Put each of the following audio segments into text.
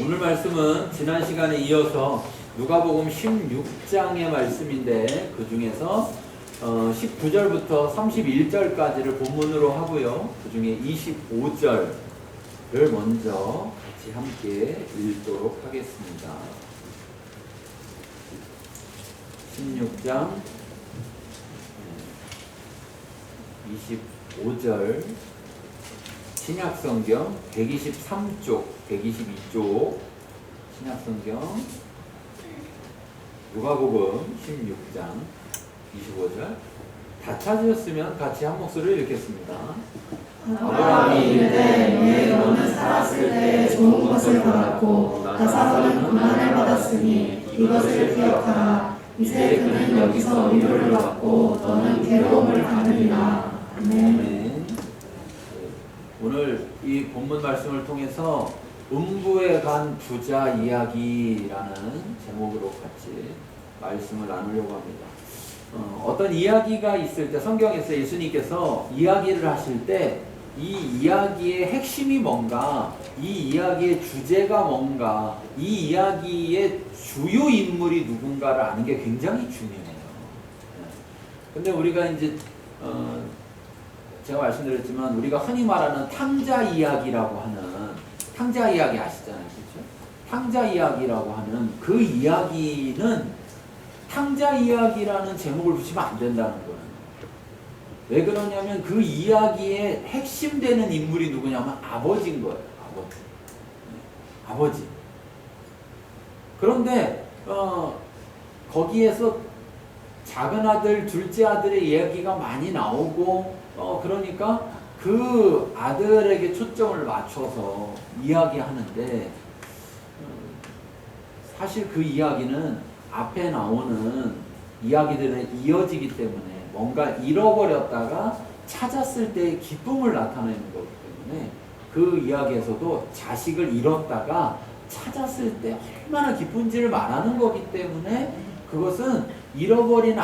오늘 말씀은 지난 시간에 이어서 누가복음 16장의 말씀인데 그 중에서 19절부터 31절까지를 본문으로 하고요. 그 중에 25절을 먼저 같이 함께 읽도록 하겠습니다. 16장 25절 신약성경 123쪽, 122쪽 신약성경 누가복음 16장 25절 다 찾으셨으면 같이 한 목소리를 읽겠습니다. 아브라함이 이르되 내 너는 살았을 때 좋은 것을 받았고 나사로는 고난을 받았으니 이것을 기억하라. 이제 그는 여기서 위로를 받고 너는 괴로움을 받으리라. 아멘. 오늘 이 본문 말씀을 통해서 음부에 간 부자 이야기라는 제목으로 같이 말씀을 나누려고 합니다. 어떤 이야기가 있을 때 성경에서 예수님께서 이야기를 하실 때 이 이야기의 핵심이 뭔가, 이 이야기의 주제가 뭔가, 이 이야기의 주요 인물이 누군가를 아는 게 굉장히 중요해요. 근데 우리가 이제 제가 말씀드렸지만 우리가 흔히 말하는 탕자 이야기라고 하는 탕자 이야기 아시잖아요, 그렇죠? 탕자 이야기라고 하는 그 이야기는 탕자 이야기라는 제목을 붙이면 안 된다는 거예요. 왜 그러냐면 그 이야기의 핵심 되는 인물이 누구냐면 아버지인 거예요. 아버지. 그런데 거기에서 작은 아들, 둘째 아들의 이야기가 많이 나오고 그러니까 그 아들에게 초점을 맞춰서 이야기하는데 사실 그 이야기는 앞에 나오는 이야기들은 이어지기 때문에 뭔가 잃어버렸다가 찾았을 때의 기쁨을 나타내는 거기 때문에 그 이야기에서도 자식을 잃었다가 찾았을 때 얼마나 기쁜지를 말하는 거기 때문에 그것은 잃어버린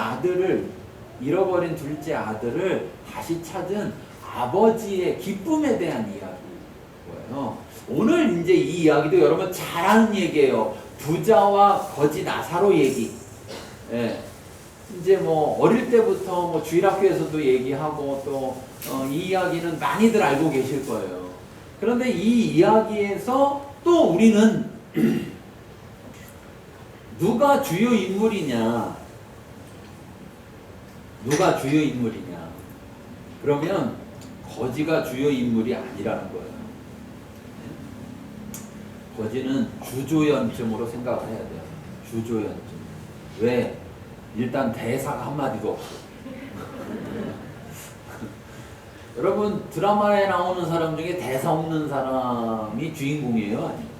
둘째 아들을 다시 찾은 아버지의 기쁨에 대한 이야기예요. 오늘 이제 이 이야기도 여러분 잘 아는 얘기예요. 부자와 거지 나사로 얘기. 예. 이제 뭐 어릴 때부터 뭐 주일학교에서도 얘기하고 또 이 이야기는 많이들 알고 계실 거예요. 그런데 이 이야기에서 또 우리는 누가 주요 인물이냐? 누가 주요 인물이냐? 그러면 거지가 주요 인물이 아니라는 거예요. 거지는 주조연쯤으로 생각을 해야 돼요. 주조연쯤. 왜? 일단 대사가 한마디도 없어. 여러분 드라마에 나오는 사람 중에 대사 없는 사람이 주인공이에요? 아니요.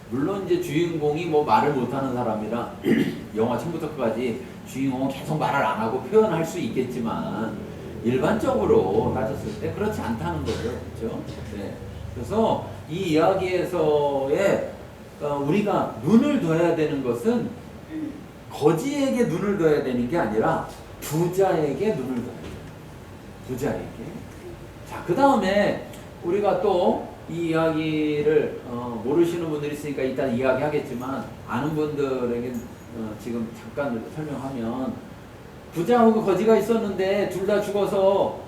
물론 이제 주인공이 뭐 말을 못하는 사람이라 영화 처음부터 끝까지 주인공은 계속 말을 안 하고 표현할 수 있겠지만 일반적으로 따졌을 때 그렇지 않다는 거죠. 그렇죠? 네. 그래서 이 이야기에서의 우리가 눈을 둬야 되는 것은 거지에게 눈을 둬야 되는 게 아니라 부자에게 눈을 둬야 돼요. 부자에게. 자, 그 다음에 우리가 또 이 이야기를 모르시는 분들이 있으니까 일단 이야기하겠지만 아는 분들에게 지금 잠깐 설명하면 부자하고 거지가 있었는데 둘 다 죽어서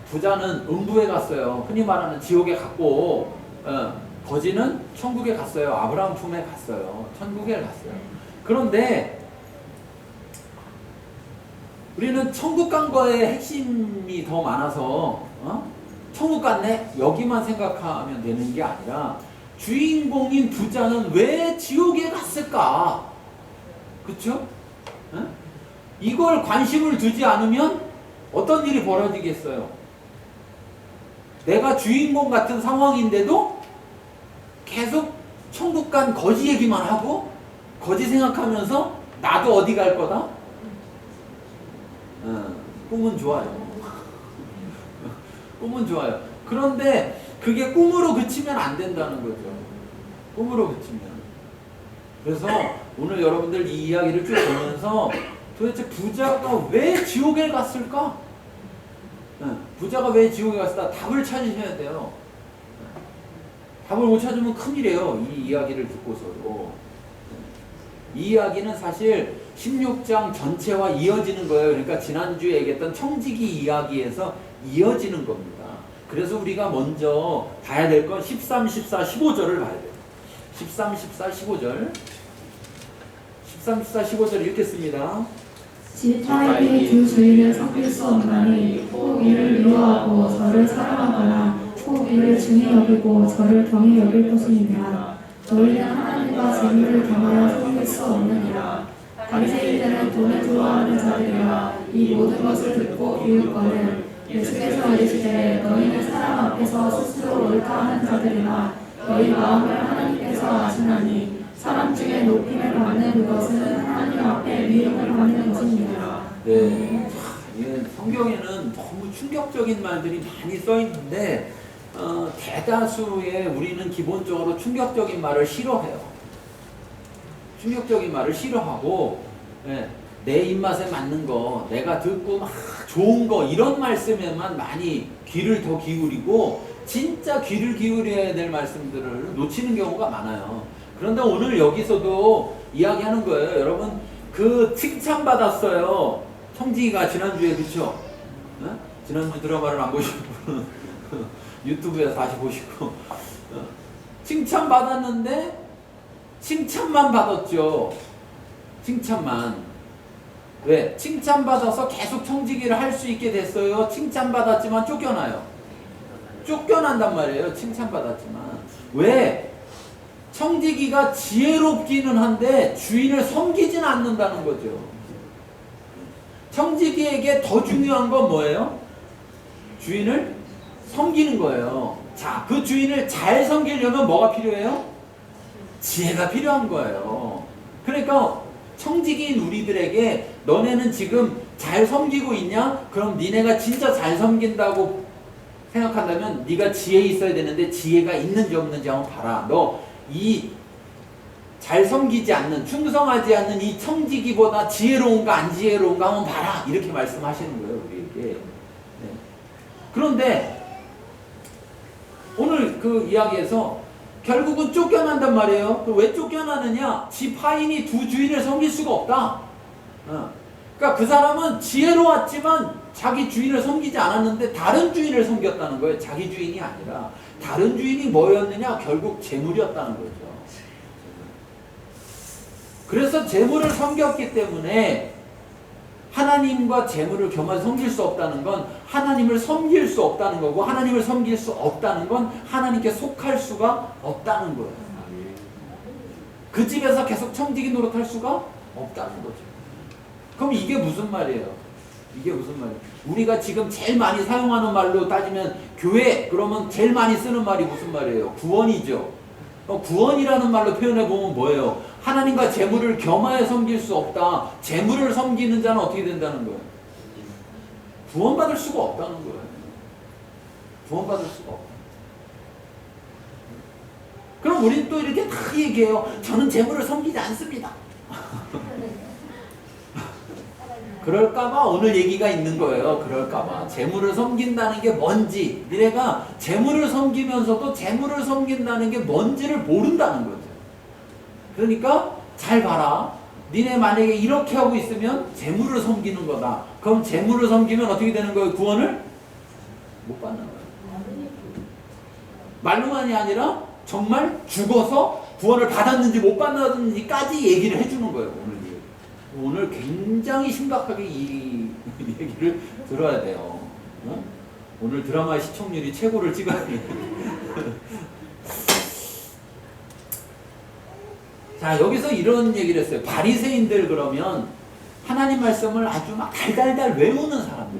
부자는 음부에 갔어요. 흔히 말하는 지옥에 갔고 거지는 천국에 갔어요. 아브라함 품에 갔어요. 천국에 갔어요. 그런데 우리는 천국 간 거에 핵심이 더 많아서 천국 갔네? 여기만 생각하면 되는 게 아니라 주인공인 부자는 왜 지옥에 갔을까? 그쵸? 이걸 관심을 두지 않으면 어떤 일이 벌어지겠어요? 내가 주인공 같은 상황인데도 계속 천국 간 거지 얘기만 하고 거지 생각하면서 나도 어디 갈 거다? 꿈은 좋아요. 꿈은 좋아요. 그런데 그게 꿈으로 그치면 안 된다는 거죠. 꿈으로 그치면. 그래서 오늘 여러분들 이 이야기를 쭉 보면서 도대체 부자가 왜 지옥에 갔을까? 부자가 왜 지옥에 갔을까? 답을 찾으셔야 돼요. 답을 못 찾으면 큰일이에요. 이 이야기를 듣고서도. 이 이야기는 사실 16장 전체와 이어지는 거예요. 그러니까 지난주에 얘기했던 청지기 이야기에서 이어지는 겁니다. 그래서 우리가 먼저 봐야 될 건 13, 14, 15절을 봐야 돼요. 13, 14, 15절. 13, 14, 15절 읽겠습니다. 지파에게 두 주인을 섬길 수 없나니 혹 이를 미워하고 저를 사랑하거나 혹 이를 중히 여기고 저를 경히 여길 것이니라. 너희는 하나님과 재물을 겸하여 섬길 수 없느니라. 바리새인들은 돈을 좋아하는 자들이라 이 모든 것을 듣고 비웃거늘 예수께서 이르시되 너희는 사람 앞에서 스스로 옳다 하는 자들이나 너희 마음을 하나님께서 아시나니 사람 중에 높임을 받는 그것은 하나님 앞에 미움을 받는 것입니다. 네. 예, 성경에는 너무 충격적인 말들이 많이 써 있는데 대다수의 우리는 기본적으로 충격적인 말을 싫어해요. 충격적인 말을 싫어하고 예, 내 입맛에 맞는 거, 내가 듣고 막 좋은 거 이런 말씀에만 많이 귀를 더 기울이고 진짜 귀를 기울여야 될 말씀들을 놓치는 경우가 많아요. 그런데 오늘 여기서도 이야기하는 거예요. 여러분 그 칭찬받았어요. 청지기가 지난주에 그쵸? 어? 지난주 드라마를 안 보시고 유튜브에서 다시 보시고 칭찬받았는데 칭찬만 받았죠. 칭찬만. 왜? 칭찬받아서 계속 청지기를 할 수 있게 됐어요. 칭찬받았지만 쫓겨나요. 쫓겨난단 말이에요. 칭찬받았지만. 왜? 청지기가 지혜롭기는 한데 주인을 섬기진 않는다는 거죠. 청지기에게 더 중요한 건 뭐예요? 주인을 섬기는 거예요. 자, 그 주인을 잘 섬기려면 뭐가 필요해요? 지혜가 필요한 거예요. 그러니까 청지기인 우리들에게 너네는 지금 잘 섬기고 있냐? 그럼 니네가 진짜 잘 섬긴다고 생각한다면 네가 지혜 있어야 되는데 지혜가 있는지 없는지 한번 봐라. 너 이 잘 섬기지 않는, 충성하지 않는 이 청지기보다 지혜로운가 안 지혜로운가 한번 봐라. 이렇게 말씀하시는 거예요, 우리에게. 네. 그런데 오늘 그 이야기에서 결국은 쫓겨난단 말이에요. 왜 쫓겨나느냐? 지파인이 두 주인을 섬길 수가 없다. 그러니까 그 사람은 지혜로웠지만 자기 주인을 섬기지 않았는데 다른 주인을 섬겼다는 거예요. 자기 주인이 아니라. 다른 주인이 뭐였느냐? 결국 재물이었다는 거죠. 그래서 재물을 섬겼기 때문에 하나님과 재물을 겸하여 섬길 수 없다는 건 하나님을 섬길 수 없다는 거고, 하나님을 섬길 수 없다는 건 하나님께 속할 수가 없다는 거예요. 그 집에서 계속 청지기 노릇할 수가 없다는 거죠. 그럼 이게 무슨 말이에요? 이게 무슨 말이에요? 우리가 지금 제일 많이 사용하는 말로 따지면 교회, 그러면 제일 많이 쓰는 말이 무슨 말이에요? 구원이죠. 구원이라는 말로 표현해 보면 뭐예요? 하나님과 재물을 겸하여 섬길 수 없다. 재물을 섬기는 자는 어떻게 된다는 거예요? 구원받을 수가 없다는 거예요. 구원받을 수가 없다. 그럼 우리는 또 이렇게 다 얘기해요. 저는 재물을 섬기지 않습니다. 그럴까봐 오늘 얘기가 있는 거예요. 그럴까봐. 재물을 섬긴다는 게 뭔지, 니네가 재물을 섬기면서도 재물을 섬긴다는 게 뭔지를 모른다는 거죠. 그러니까 잘 봐라. 니네 만약에 이렇게 하고 있으면 재물을 섬기는 거다. 그럼 재물을 섬기면 어떻게 되는 거예요? 구원을 못 받는 거예요. 말로만이 아니라 정말 죽어서 구원을 받았는지 못 받았는지까지 얘기를 해주는 거예요. 오늘 굉장히 심각하게 이 얘기를 들어야 돼요. 어? 오늘 드라마의 시청률이 최고를 찍어야 돼요. 자, 여기서 이런 얘기를 했어요. 바리새인들 그러면 하나님 말씀을 아주 막 달달달 외우는 사람들.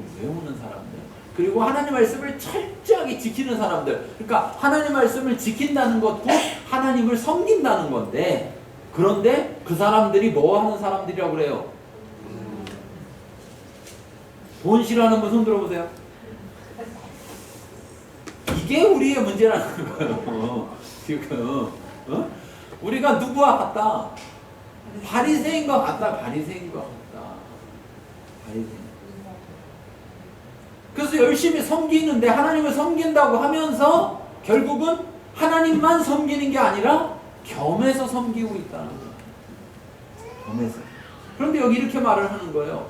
그리고 하나님 말씀을 철저하게 지키는 사람들. 그러니까 하나님 말씀을 지킨다는 것도 하나님을 섬긴다는 건데, 그런데 그 사람들이 뭐 하는 사람들이라고 그래요? 돈 싫어하는 분 손 들어보세요. 이게 우리의 문제라는 거예요. 지금 우리가 누구와 같다? 바리새인과 같다. 바리새인. 그래서 열심히 섬기는데 하나님을 섬긴다고 하면서 결국은 하나님만 섬기는 게 아니라 겸해서 섬기고 있다는 거예요. 겸해서. 그런데 여기 이렇게 말을 하는 거예요.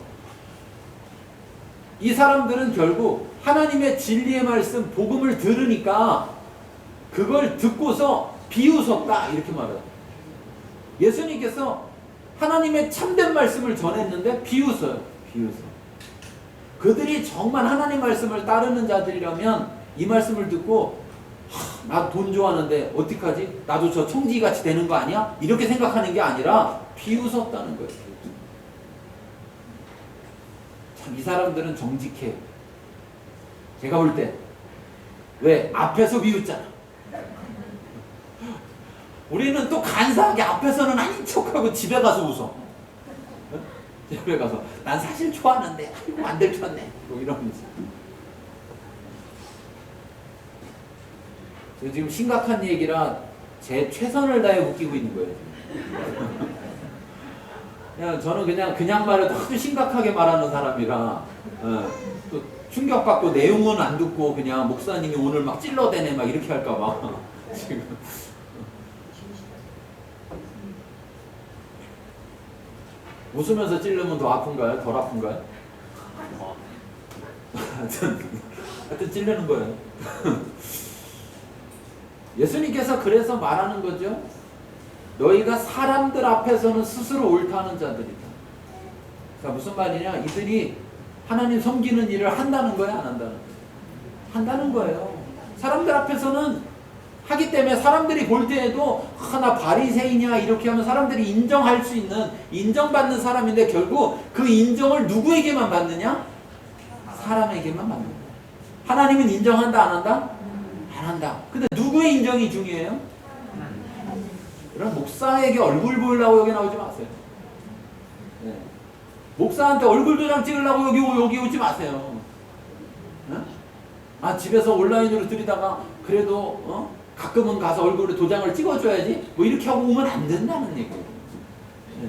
이 사람들은 결국 하나님의 진리의 말씀, 복음을 들으니까 그걸 듣고서 비웃었다 이렇게 말해요. 예수님께서 하나님의 참된 말씀을 전했는데 비웃어요. 비웃어. 그들이 정말 하나님 말씀을 따르는 자들이라면 이 말씀을 듣고 나 돈 좋아하는데 어떡하지? 나도 저 청지기같이 되는 거 아니야? 이렇게 생각하는 게 아니라 비웃었다는 거예요. 참 이 사람들은 정직해. 제가 볼 때 왜? 앞에서 비웃잖아. 우리는 또 간사하게 앞에서는 아닌 척하고 집에 가서 웃어. 집에 가서 난 사실 좋아하는데 아이고 안 들켰네. 뭐 이러면서. 지금 심각한 얘기라 제 최선을 다해 웃기고 있는 거예요. 그냥 저는 그냥 말해도 아주 심각하게 말하는 사람이라 또 충격받고 내용은 안 듣고 그냥 목사님이 오늘 막 찔러대네 막 이렇게 할까봐 지금. 웃으면서 찔르면 더 아픈가요? 덜 아픈가요? 하여튼 찔르는 거예요. 예수님께서 그래서 말하는 거죠. 너희가 사람들 앞에서는 스스로 옳다는 자들이다. 자, 무슨 말이냐? 이들이 하나님 섬기는 일을 한다는 거야, 안 한다는 거야? 한다는 거예요. 사람들 앞에서는 하기 때문에 사람들이 볼 때에도 나 바리새인이야 이렇게 하면 사람들이 인정할 수 있는, 인정받는 사람인데 결국 그 인정을 누구에게만 받느냐? 사람에게만 받는 거야. 하나님은 인정한다, 안 한다? 안 한다. 근데 누구의 인정이 중요해요? 그럼 목사에게 얼굴 보이려고 여기 나오지 마세요. 네. 목사한테 얼굴 도장 찍으려고 여기 오지 마세요. 네? 아, 집에서 온라인으로 들이다가 그래도 가끔은 가서 얼굴에 도장을 찍어줘야지 뭐 이렇게 하고 오면 안 된다는 얘기예요. 네.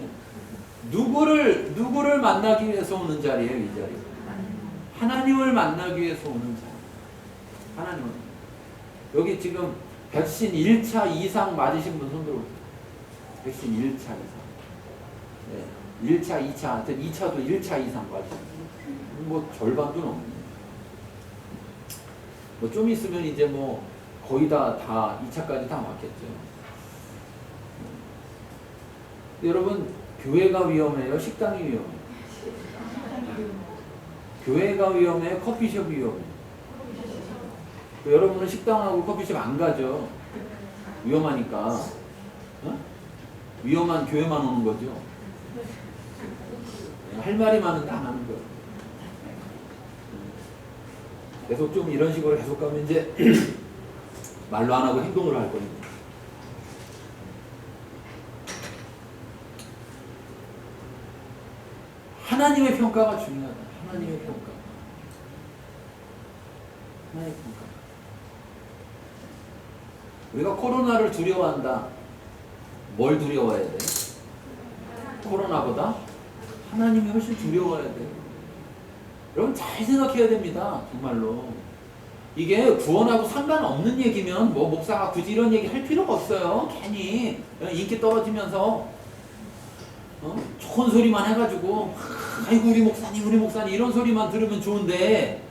누구를 만나기 위해서 오는 자리예요, 이 자리. 하나님을 만나기 위해서 오는 자리. 하나님을. 여기 지금 백신 1차 이상 맞으신 분 손 들어보세요. 백신 1차 이상. 네. 1차, 2차, 하여튼 2차도 1차 이상 맞으신 분. 뭐 절반도 넘는. 뭐 좀 있으면 이제 뭐 거의 다 2차까지 다 맞겠죠. 여러분, 교회가 위험해요? 식당이 위험해요? 교회가 위험해요? 커피숍이 위험해요? 여러분은 식당하고 커피숍 안 가죠. 위험하니까. 위험한 교회만 오는 거죠. 할 말이 많은데 안 하는 거예요. 계속 좀 이런 식으로 계속 가면 이제 말로 안 하고 행동으로 할 겁니다. 하나님의 평가가 중요하다. 하나님의 평가. 하나님의 평가. 우리가 코로나를 두려워한다. 뭘 두려워해야 돼? 코로나보다 하나님이 훨씬 두려워해야 돼. 여러분 잘 생각해야 됩니다. 정말로. 이게 구원하고 상관없는 얘기면 뭐 목사가 굳이 이런 얘기 할 필요가 없어요. 괜히 인기 떨어지면서 좋은 소리만 해가지고 아이고 우리 목사님 이런 소리만 들으면 좋은데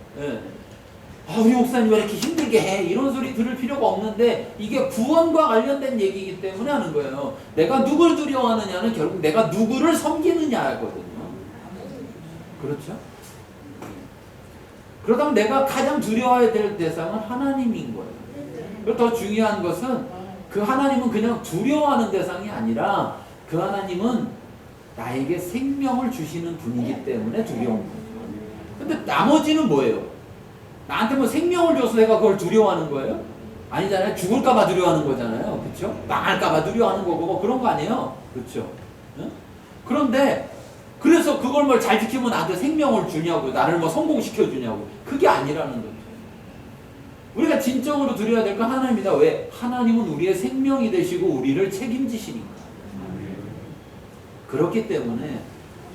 아, 우리 목사님 왜 이렇게 힘들게 해? 이런 소리 들을 필요가 없는데 이게 구원과 관련된 얘기이기 때문에 하는 거예요. 내가 누굴 두려워하느냐는 결국 내가 누구를 섬기느냐거든요. 그렇죠? 그러다면 내가 가장 두려워해야 될 대상은 하나님인 거예요. 그리고 더 중요한 것은 그 하나님은 그냥 두려워하는 대상이 아니라 그 하나님은 나에게 생명을 주시는 분이기 때문에 두려운 거예요. 근데 나머지는 뭐예요? 나한테 뭐 생명을 줘서 내가 그걸 두려워하는 거예요? 아니잖아요. 죽을까봐 두려워하는 거잖아요. 그렇죠? 망할까봐 두려워하는 거고 뭐 그런 거 아니에요. 그렇죠? 응? 그런데 그래서 그걸 뭘 잘 지키면 나한테 생명을 주냐고, 나를 뭐 성공시켜 주냐고. 그게 아니라는 거죠. 우리가 진정으로 두려워야 될 건 하나님이다. 왜? 하나님은 우리의 생명이 되시고 우리를 책임지시니까. 그렇기 때문에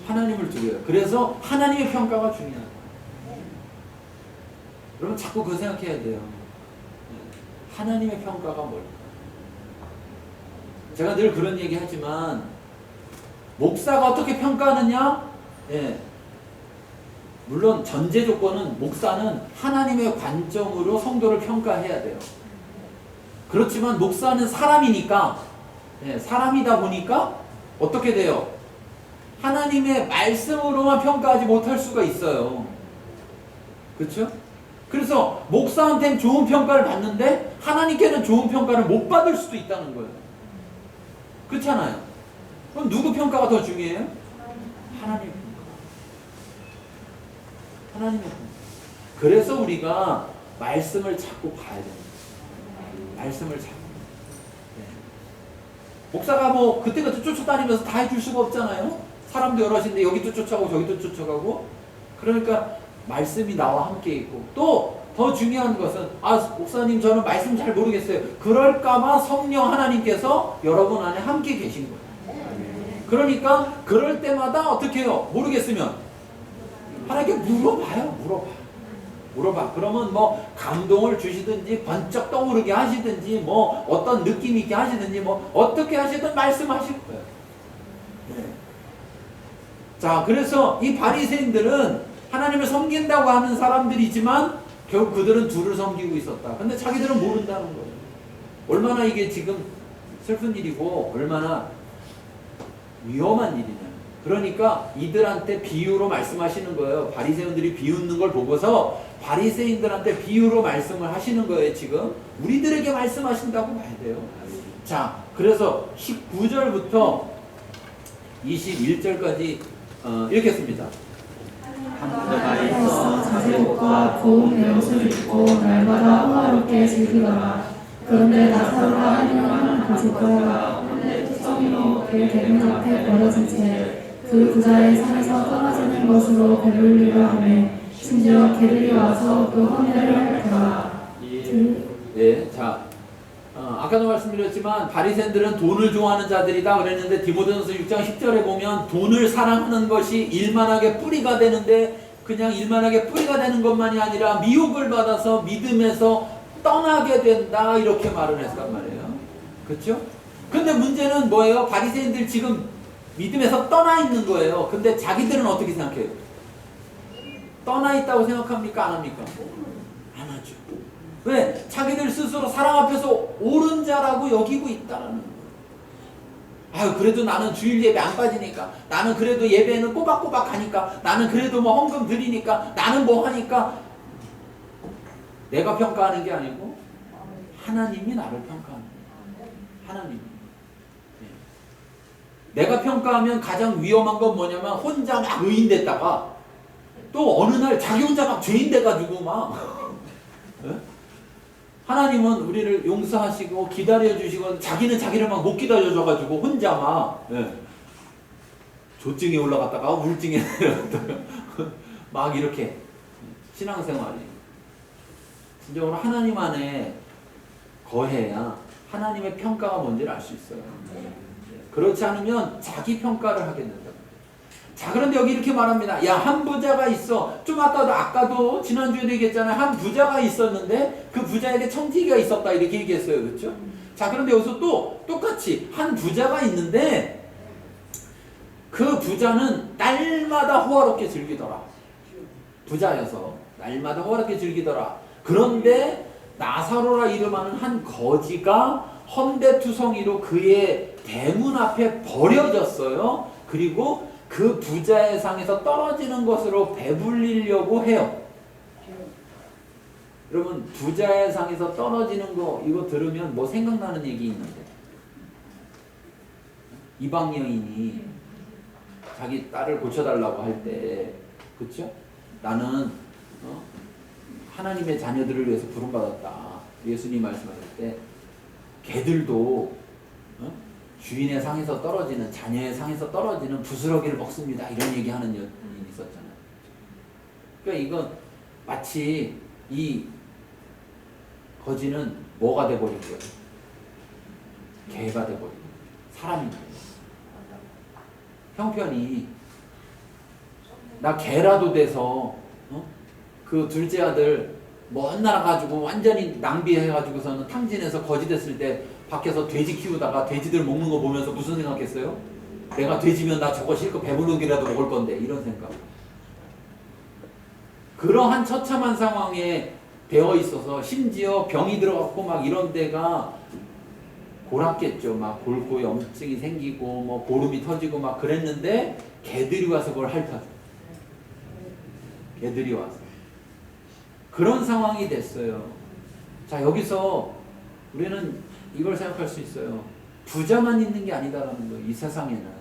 하나님을 두려워요. 그래서 하나님의 평가가 중요하다. 여러분 자꾸 그거 생각해야 돼요. 하나님의 평가가 뭘까? 제가 늘 그런 얘기 하지만 목사가 어떻게 평가하느냐? 예. 물론 전제 조건은 목사는 하나님의 관점으로 성도를 평가해야 돼요. 그렇지만 목사는 사람이니까, 예, 사람이다 보니까 어떻게 돼요? 하나님의 말씀으로만 평가하지 못할 수가 있어요. 그렇죠? 그래서 목사한테는 좋은 평가를 받는데 하나님께는 좋은 평가를 못 받을 수도 있다는 거예요. 그렇잖아요. 그럼 누구 평가가 더 중요해요? 하나님의 평가. 하나님의 평가. 그래서 우리가 말씀을 찾고 봐야 됩니다. 말씀을 찾고. 네. 목사가 뭐 그때그때 쫓아다니면서 다 해줄 수가 없잖아요. 사람도 여럿인데 여기도 쫓아가고 저기도 쫓아가고. 그러니까 말씀이 나와 함께 있고, 또 더 중요한 것은 목사님 저는 말씀 잘 모르겠어요. 그럴까봐 성령 하나님께서 여러분 안에 함께 계신 거예요. 그러니까 그럴 때마다 어떻게 해요? 모르겠으면 하나님께 물어봐. 그러면 뭐 감동을 주시든지 번쩍 떠오르게 하시든지 뭐 어떤 느낌 있게 하시든지 뭐 어떻게 하시든 말씀하실 거예요. 네. 자, 그래서 이 바리새인들은 하나님을 섬긴다고 하는 사람들이지만 결국 그들은 둘을 섬기고 있었다. 근데 자기들은 모른다는 거예요. 얼마나 이게 지금 슬픈 일이고 얼마나 위험한 일이냐. 그러니까 이들한테 비유로 말씀하시는 거예요. 바리새인들이 비웃는 걸 보고서 바리새인들한테 비유로 말씀을 하시는 거예요. 지금 우리들에게 말씀하신다고 봐야 돼요. 자, 그래서 19절부터 21절까지 읽겠습니다. 하나님께서 자제복과 고운 옷을 입고 날마다 호화롭게 즐기더라. 그런데 나사로가 하는 고집과 투성이로 그 대문 앞에 버려진 채 그 부자의 산에서 떨어지는 것으로 배불리려 하며 심지어 개들이 와서 그 헌내를 핥더라. 네, 자, 아까도 말씀드렸지만 바리새인들은 돈을 좋아하는 자들이다 그랬는데 디모데전서 6장 10절에 보면 돈을 사랑하는 것이 일만하게 뿌리가 되는데 그냥 일만하게 뿌리가 되는 것만이 아니라 미혹을 받아서 믿음에서 떠나게 된다 이렇게 말을 했단 말이에요. 그렇죠? 근데 문제는 뭐예요? 바리새인들 지금 믿음에서 떠나 있는 거예요. 근데 자기들은 어떻게 생각해요? 떠나 있다고 생각합니까? 안 합니까? 안 하죠. 왜? 자기들 스스로 사랑 앞에서 옳은 자라고 여기고 있다는 거예요. 아유, 그래도 나는 주일 예배 안 빠지니까, 나는 그래도 예배는 꼬박꼬박 가니까, 나는 그래도 뭐 헌금 드리니까, 나는 뭐 하니까. 내가 평가하는 게 아니고 하나님이 나를 평가하는 거예요. 하나님. 내가 평가하면 가장 위험한 건 뭐냐면 혼자 막 의인 됐다가 또 어느 날 자기 혼자 막 죄인 돼가지고 막 하나님은 우리를 용서하시고 기다려주시고 자기는 자기를 막 못 기다려줘가지고 혼자 막 조증에 올라갔다가 우울증에 내려갔다가 막 이렇게 신앙생활이 진정으로 하나님 안에 거해야 하나님의 평가가 뭔지를 알 수 있어요. 그렇지 않으면 자기 평가를 하게 된다. 자, 그런데 여기 이렇게 말합니다. 야, 한 부자가 있어. 좀 아까도 지난주에도 얘기했잖아요. 한 부자가 있었는데 그 부자에게 청지기가 있었다 이렇게 얘기했어요. 그렇죠? 자, 그런데 여기서 또 똑같이 한 부자가 있는데 그 부자는 날마다 호화롭게 즐기더라. 부자여서 날마다 호화롭게 즐기더라. 그런데 나사로라 이름하는 한 거지가 헌데투성이로 그의 대문 앞에 버려졌어요. 그리고 그 부자의 상에서 떨어지는 것으로 배불리려고 해요. 여러분, 부자의 상에서 떨어지는 거 이거 들으면 뭐 생각나는 얘기 있는데, 이방 여인이 자기 딸을 고쳐달라고 할 때, 그쵸? 나는 하나님의 자녀들을 위해서 부름받았다. 예수님 말씀하실 때 개들도 주인의 상에서 떨어지는, 자녀의 상에서 떨어지는 부스러기를 먹습니다. 이런 얘기하는 여인이 있었잖아요. 그러니까 이건 마치 이 거지는 뭐가 돼버린 거예요? 개가 돼버린 거예요. 사람인 거예요. 형편이 나 개라도 돼서 그 둘째 아들 먼 나라 가지고 완전히 낭비해가지고서는 탕진해서 거지 됐을 때 밖에서 돼지 키우다가 돼지들 먹는 거 보면서 무슨 생각했어요? 내가 돼지면 나 저거 실컷 배부르기라도 먹을 건데, 이런 생각. 그러한 처참한 상황에 되어 있어서 심지어 병이 들어갔고 막 이런 데가 골았겠죠. 막 골고 염증이 생기고 뭐 고름이 터지고 막 그랬는데 개들이 와서 그걸 핥아줘. 개들이 와서. 그런 상황이 됐어요. 자, 여기서 우리는 이걸 생각할 수 있어요. 부자만 있는 게 아니다라는 거예요. 이 세상에는.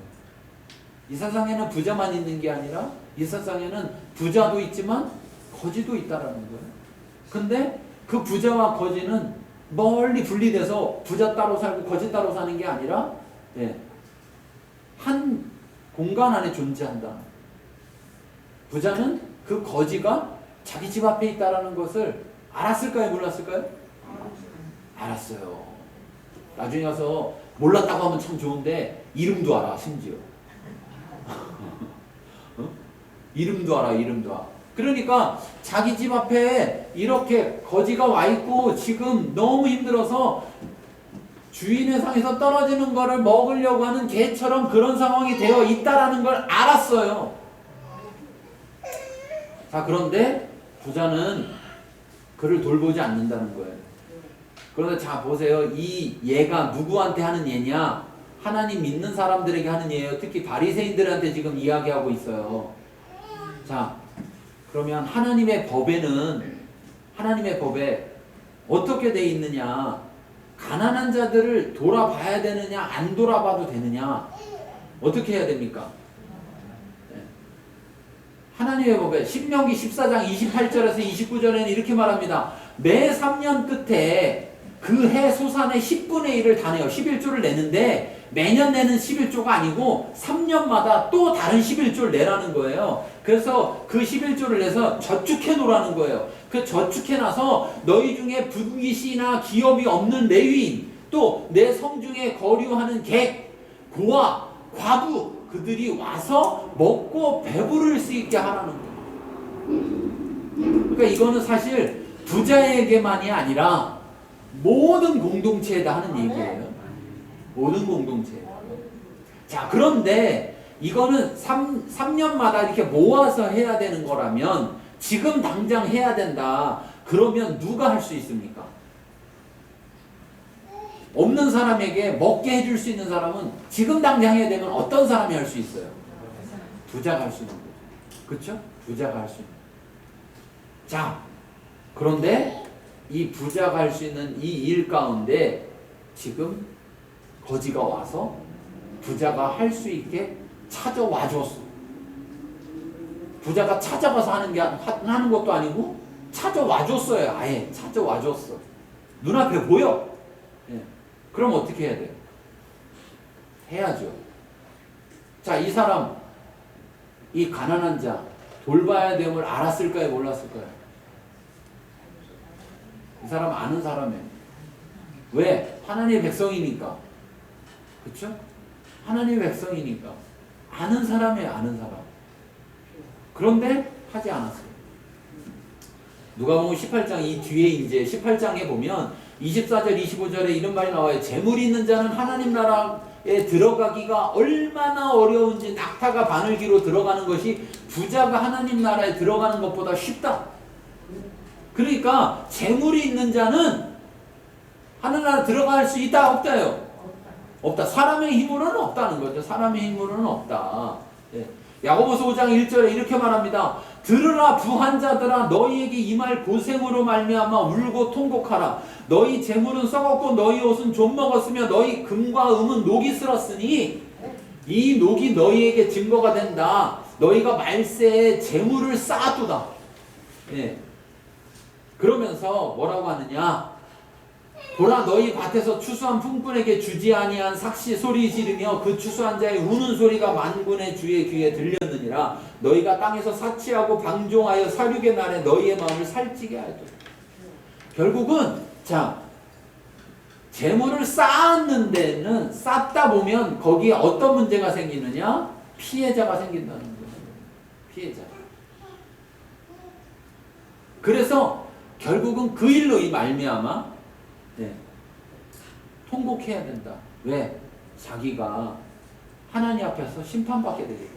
이 세상에는 부자만 있는 게 아니라 이 세상에는 부자도 있지만 거지도 있다라는 거예요. 근데 그 부자와 거지는 멀리 분리돼서 부자 따로 살고 거지 따로 사는 게 아니라 한 공간 안에 존재한다. 부자는 그 거지가 자기 집 앞에 있다라는 것을 알았을까요? 몰랐을까요? 알았어요. 나중에 가서 몰랐다고 하면 참 좋은데 이름도 알아, 심지어. 이름도 알아, 이름도 알아. 그러니까 자기 집 앞에 이렇게 거지가 와 있고 지금 너무 힘들어서 주인의 상에서 떨어지는 거를 먹으려고 하는 개처럼 그런 상황이 되어 있다라는 걸 알았어요. 자, 그런데 부자는 그를 돌보지 않는다는 거예요. 그런데 자, 보세요. 이 예가 누구한테 하는 예냐? 하나님 믿는 사람들에게 하는 예예요. 특히 바리새인들한테 지금 이야기하고 있어요. 자, 그러면 하나님의 법에 어떻게 돼 있느냐? 가난한 자들을 돌아봐야 되느냐, 안 돌아봐도 되느냐? 어떻게 해야 됩니까? 하나님의 법에 신명기 14장 28절에서 29절에는 이렇게 말합니다. 매 3년 끝에 그 해 소산의 10분의 1을 다 내요. 11조를 내는데 매년 내는 11조가 아니고 3년마다 또 다른 11조를 내라는 거예요. 그래서 그 11조를 내서 저축해 놓으라는 거예요. 그 저축해 놔서 너희 중에 분깃이나 기업이 없는 레위인, 또 내 성중에 거류하는 객, 고아, 과부, 그들이 와서 먹고 배부를 수 있게 하라는 거예요. 그러니까 이거는 사실 부자에게만이 아니라 모든 공동체에다 하는 얘기예요. 모든 공동체. 자, 그런데 이거는 3년마다 이렇게 모아서 해야 되는 거라면 지금 당장 해야 된다. 그러면 누가 할 수 있습니까? 없는 사람에게 먹게 해줄 수 있는 사람은 지금 당장 해야 되면 어떤 사람이 할 수 있어요? 부자가 할 수 있는 거죠. 그렇죠? 부자가 할 수 있는. 자, 그런데 이 부자가 할 수 있는 이 일 가운데 지금 거지가 와서 부자가 할 수 있게 찾아와 줬어. 부자가 찾아가서 하는 것도 아니고 찾아와 줬어요. 아예 찾아와 줬어. 눈앞에 보여. 예. 그럼 어떻게 해야 돼요? 해야죠. 자, 이 사람, 이 가난한 자 돌봐야 됨을 알았을까요? 몰랐을까요? 이 사람 아는 사람이에요. 왜? 하나님의 백성이니까. 그렇죠? 하나님의 백성이니까. 아는 사람이에요. 아는 사람. 그런데 하지 않았어요. 누가복음 18장 이 뒤에 이제 18장에 보면 24절 25절에 이런 말이 나와요. 재물이 있는 자는 하나님 나라에 들어가기가 얼마나 어려운지 낙타가 바늘기로 들어가는 것이 부자가 하나님 나라에 들어가는 것보다 쉽다. 그러니까 재물이 있는 자는 하나님 나라 들어갈 수 있다 없다요? 없다. 사람의 힘으로는 없다는 거죠. 사람의 힘으로는 없다. 예. 야고보서 5장 1절에 이렇게 말합니다. 들으라 부한 자들아 너희에게 임할 고생으로 말미암아 울고 통곡하라. 너희 재물은 썩었고 너희 옷은 좀 먹었으며 너희 금과 음은 녹이 슬었으니 이 녹이 너희에게 증거가 된다. 너희가 말세에 재물을 쌓았도다. 예. 그러면서 뭐라고 하느냐? 보라 너희 밭에서 추수한 품꾼에게 주지 아니한 삭시 소리 지르며 그 추수한 자의 우는 소리가 만군의 주의 귀에 들렸느니라. 너희가 땅에서 사치하고 방종하여 살육의 날에 너희의 마음을 살찌게 하였도다. 결국은 자 재물을 쌓는 데는 쌓다 보면 거기에 어떤 문제가 생기느냐? 피해자가 생긴다는 거예요. 피해자. 그래서 결국은 그 일로 이 말미암아 네, 통곡해야 된다. 왜? 자기가 하나님 앞에서 심판받게 되기 때문에.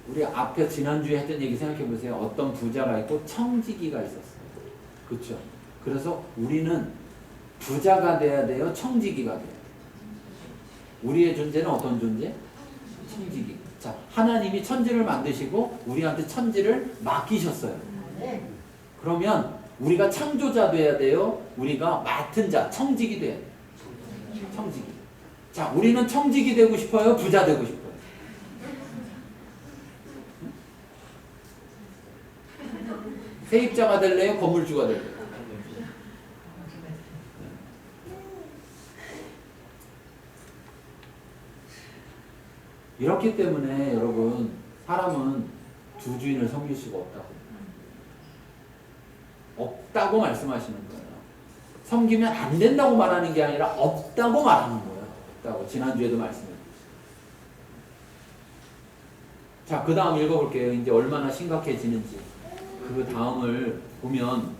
우리 앞에 지난주에 했던 얘기 생각해 보세요. 어떤 부자가 있고 청지기가 있었어요. 그렇죠? 그래서 우리는 부자가 돼야 돼요? 청지기가 돼야 돼요? 우리의 존재는 어떤 존재? 청지기. 자, 하나님이 천지를 만드시고 우리한테 천지를 맡기셨어요. 그러면 우리가 창조자 돼야 돼요? 우리가 맡은 자, 청지기 돼야 돼요? 청지기. 자, 우리는 청지기 되고 싶어요? 부자 되고 싶어요? 세입자가 될래요? 건물주가 될래요? 이렇기 때문에 여러분, 사람은 두 주인을 섬길 수가 없다고 말씀하시는 거예요. 섬기면 안 된다고 말하는 게 아니라 없다고 말하는 거예요. 없다고. 지난주에도 말씀했죠. 자, 그 다음 읽어볼게요. 이제 얼마나 심각해지는지. 그 다음을 보면,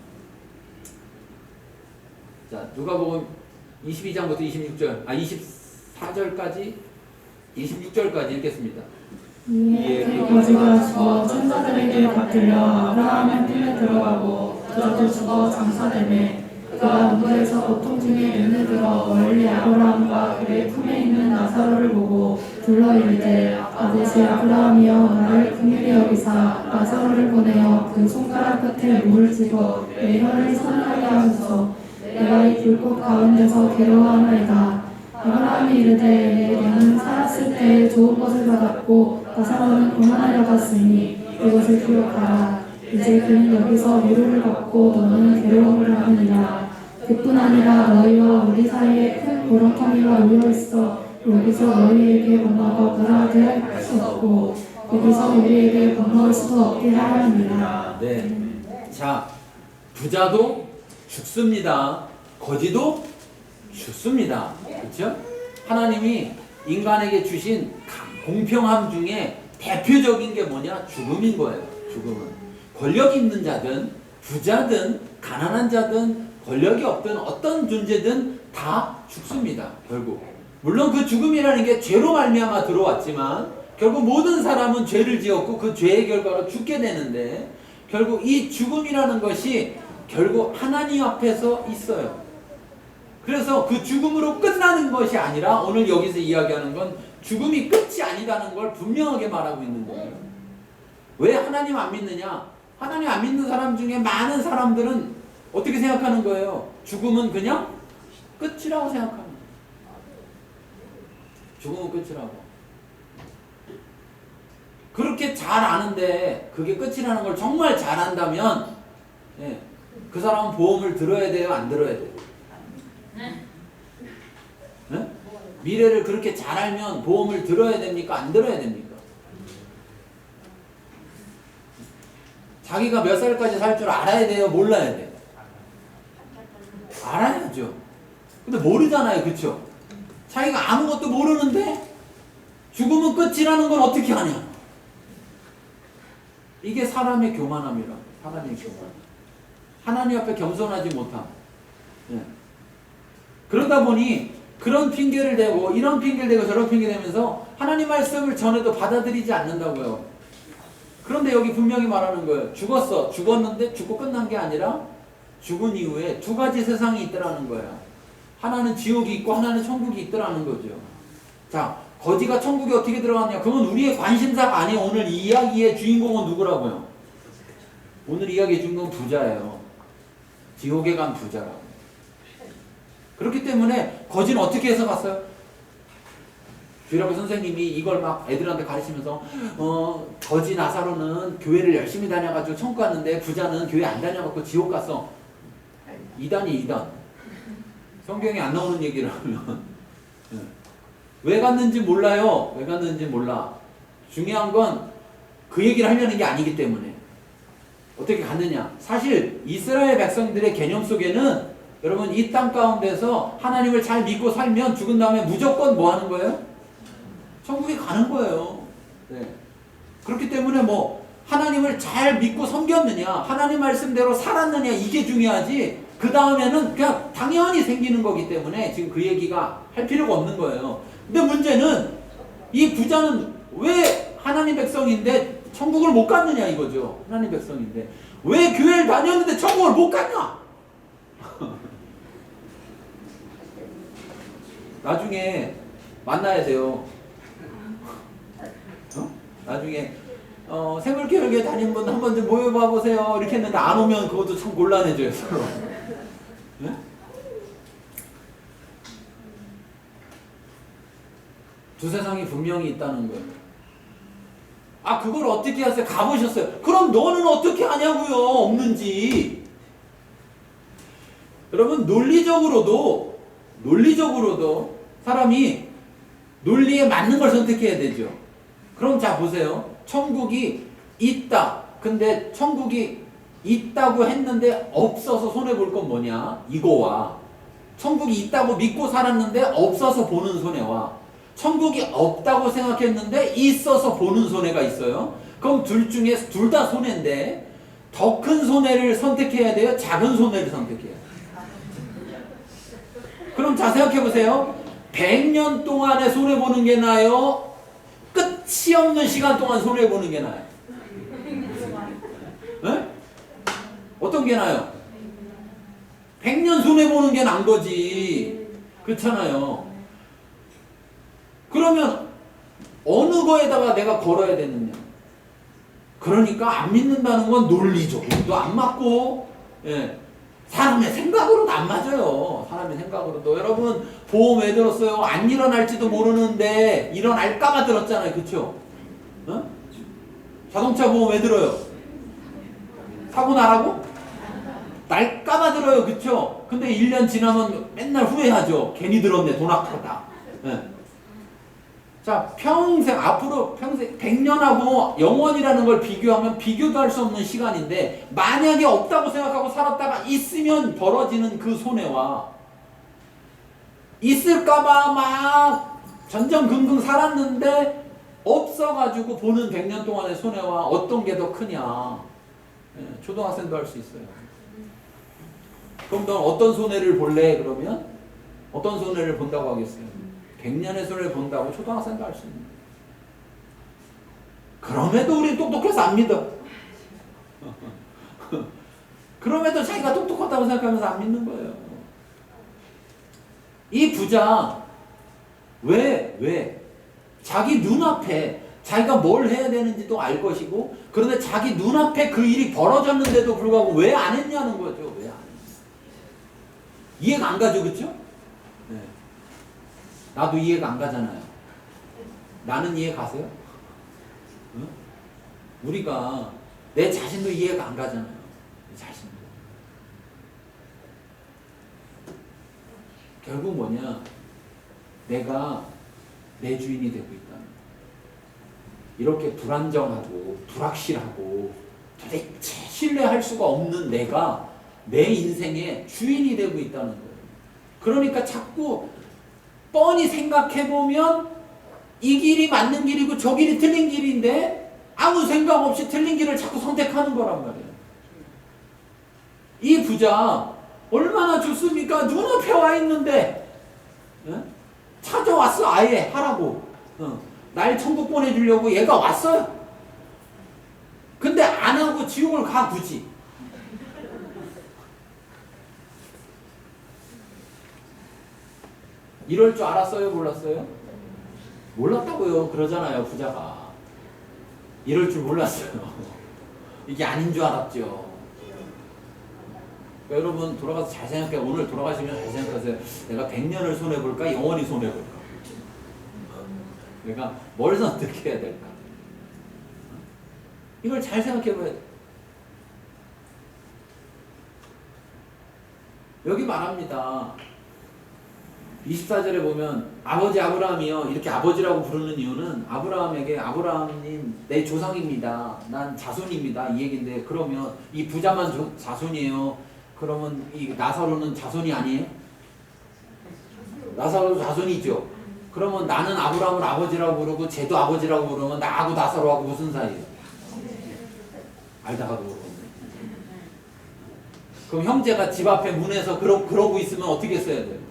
자, 누가복음 22장부터 24절까지 26절까지 읽겠습니다. 이에 거지가 죽어 천사들에게 받들려 아브라함의 품에 들어가고 그자도 죽어 장사되매 그가 문에서 고통 중에 눈을 들어 멀리 아브라함과 그의 품에 있는 나사로를 보고 불러 이르되 아버지 아브라함이여 나를 긍휼히 여기사 나사로를 보내어 그 손가락 끝에 물을 집어 내 혀를 서늘하게 하소서. 내가 이 불꽃 가운데서 괴로워하나이다. 아브라함이 이르되 너는 살았을 때 좋은 것을 받았고 나사로는 고난을 받았으니 이것을 기억하라. 이제 그는 여기서 위로를 받고 너는 괴로움을 하느니라. 그뿐 아니라 너희와 우리 사이에 큰 모락터미가 놓여 있어 여기서 너희에게 건너가 무사하게 할 수 없고 거기서 우리에게 건너올 수도 없게 하느니라. 네. 자, 부자도 죽습니다. 거지도 죽습니다. 그렇죠? 하나님이 인간에게 주신 공평함 중에 대표적인 게 뭐냐? 죽음인 거예요. 죽음은. 권력이 있는 자든 부자든 가난한 자든 권력이 없든 어떤 존재든 다 죽습니다. 결국. 물론 그 죽음이라는 게 죄로 말미암아 들어왔지만 결국 모든 사람은 죄를 지었고 그 죄의 결과로 죽게 되는데 결국 이 죽음이라는 것이 결국 하나님 앞에서 있어요. 그래서 그 죽음으로 끝나는 것이 아니라 오늘 여기서 이야기하는 건 죽음이 끝이 아니다는 걸 분명하게 말하고 있는 거예요. 왜 하나님 안 믿느냐? 하나님 안 믿는 사람 중에 많은 사람들은 어떻게 생각하는 거예요? 죽음은 그냥 끝이라고 생각하는 거예요. 죽음은 끝이라고. 그렇게 잘 아는데 그게 끝이라는 걸 정말 잘 안다면 예, 그 사람은 보험을 들어야 돼요? 안 들어야 돼요? 네? 미래를 그렇게 잘 알면 보험을 들어야 됩니까? 안 들어야 됩니까? 자기가 몇 살까지 살 줄 알아야 돼요? 몰라야 돼요? 알아야죠. 근데 모르잖아요. 그쵸? 자기가 아무것도 모르는데 죽음은 끝이라는 건 어떻게 하냐? 이게 사람의 교만함이라. 사람의 교만. 하나님 앞에 겸손하지 못함. 예. 그러다 보니 그런 핑계를 대고 이런 핑계를 대고 저런 핑계 대면서 하나님 말씀을 전해도 받아들이지 않는다고요. 그런데 여기 분명히 말하는 거예요. 죽었어. 죽었는데 죽고 끝난 게 아니라 죽은 이후에 두 가지 세상이 있더라는 거예요. 하나는 지옥이 있고 하나는 천국이 있더라는 거죠. 자, 거지가 천국에 어떻게 들어갔냐? 그건 우리의 관심사가 아니에요. 오늘 이 이야기의 주인공은 누구라고요? 오늘 이야기의 주인공은 부자예요. 지옥에 간 부자라고. 그렇기 때문에 거지는 어떻게 해서 갔어요? 주일학교 선생님이 이걸 막 애들한테 가르치면서 거지 나사로는 교회를 열심히 다녀가지고 천국 갔는데 부자는 교회 안 다녀갖고 지옥 갔어. 이단이 이단. 성경에 안 나오는 얘기를 하면 왜 갔는지 몰라요. 왜 갔는지 몰라. 중요한 건 그 얘기를 하려는 게 아니기 때문에 어떻게 갔느냐. 사실 이스라엘 백성들의 개념 속에는 여러분 이 땅 가운데서 하나님을 잘 믿고 살면 죽은 다음에 무조건 뭐 하는 거예요? 천국에 가는 거예요. 네. 그렇기 때문에 뭐 하나님을 잘 믿고 섬겼느냐, 하나님 말씀대로 살았느냐, 이게 중요하지. 그 다음에는 그냥 당연히 생기는 거기 때문에 지금 그 얘기가 할 필요가 없는 거예요. 근데 문제는 이 부자는 왜 하나님 백성인데 천국을 못 갔느냐 이거죠. 하나님 백성인데 왜 교회를 다녔는데 천국을 못 갔냐? 나중에 만나야 돼요. 나중에 생물교육에 다닌 분 한 번 좀 모여봐 보세요 이렇게 했는데 안 오면 그것도 참 곤란해져요 서로. 네? 두 세상이 분명히 있다는 거예요. 아 그걸 어떻게 하세요? 가보셨어요. 그럼 너는 어떻게 하냐고요? 없는지. 여러분 논리적으로도 사람이 논리에 맞는 걸 선택해야 되죠. 그럼 자 보세요. 천국이 있다. 근데 천국이 있다고 했는데 없어서 손해볼 건 뭐냐? 이거와 천국이 있다고 믿고 살았는데 없어서 보는 손해와 천국이 없다고 생각했는데 있어서 보는 손해가 있어요. 그럼 둘 중에 둘 다 손해인데 더 큰 손해를 선택해야 돼요? 작은 손해를 선택해야 돼요? 그럼 자 생각해보세요. 100년 동안에 손해보는 게 나아요? 끝이 없는 시간 동안 손해보는 게 나아요? 네? 어떤 게 나아요? 100년 손해보는 게 난 거지. 그렇잖아요. 그러면 어느 거에다가 내가 걸어야 되느냐? 그러니까 안 믿는다는 건 논리적으로도 안 맞고, 예. 사람의 생각으로도 안 맞아요. 사람의 생각으로도. 여러분 보험 왜 들었어요? 안 일어날지도 모르는데 일어날까봐 들었잖아요. 그쵸? 어? 자동차 보험 왜 들어요? 사고 나라고? 날까봐 들어요. 그쵸? 근데 1년 지나면 맨날 후회하죠. 괜히 들었네. 돈 아깝다. 예. 자, 앞으로 평생, 100년하고 영원이라는 걸 비교하면 비교도 할 수 없는 시간인데, 만약에 없다고 생각하고 살았다가 있으면 벌어지는 그 손해와, 있을까봐 막 전전긍긍 살았는데, 없어가지고 보는 100년 동안의 손해와 어떤 게 더 크냐. 예, 초등학생도 할 수 있어요. 그럼 넌 어떤 손해를 볼래? 그러면? 어떤 손해를 본다고 하겠어요? 100년의 손해를 본다고 초등학생도 할 수 있는 거예요. 그럼에도 우리 똑똑해서 안 믿어. 그럼에도 자기가 똑똑하다고 생각하면서 안 믿는 거예요. 이 부자 왜? 자기 눈앞에 자기가 뭘 해야 되는지도 알 것이고, 그런데 자기 눈앞에 그 일이 벌어졌는데도 불구하고 왜 안 했냐는 거죠. 왜 안 했냐. 이해가 안 가죠. 그렇죠? 네. 나도 이해가 안 가잖아요. 나는 이해 가세요? 응? 우리가 내 자신도 이해가 안 가잖아요. 내 자신도. 결국 뭐냐? 내가 내 주인이 되고 있다는 거예요. 이렇게 불안정하고 불확실하고 도대체 신뢰할 수가 없는 내가 내 인생의 주인이 되고 있다는 거예요. 그러니까 자꾸 뻔히 생각해보면 이 길이 맞는 길이고 저 길이 틀린 길인데 아무 생각 없이 틀린 길을 자꾸 선택하는 거란 말이에요. 이 부자 얼마나 좋습니까? 눈앞에 와 있는데, 찾아왔어. 아예 하라고. 날 천국 보내주려고 얘가 왔어요. 근데 안 하고 지옥을 가 굳이. 이럴 줄 알았어요? 몰랐어요? 몰랐다고요. 그러잖아요. 부자가. 이럴 줄 몰랐어요. 이게 아닌 줄 알았죠. 그러니까 여러분 돌아가서 잘 생각해요. 오늘 돌아가시면 잘 생각하세요. 내가 100년을 손해볼까? 영원히 손해볼까? 내가 뭘 선택해야 될까? 이걸 잘 생각해봐야 돼. 여기 말합니다. 24절에 보면 아버지 아브라함이요. 이렇게 아버지라고 부르는 이유는 아브라함에게 아브라함님 내 조상입니다. 난 자손입니다. 이 얘기인데, 그러면 이 부자만 자손이에요. 그러면 이 나사로는 자손이 아니에요? 나사로도 자손이죠. 그러면 나는 아브라함을 아버지라고 부르고 쟤도 아버지라고 부르면 나하고 나사로하고 무슨 사이예요? 알다가도 그러거든요. 그럼 형제가 집 앞에 문에서 그러고 있으면 어떻게 써야 돼요?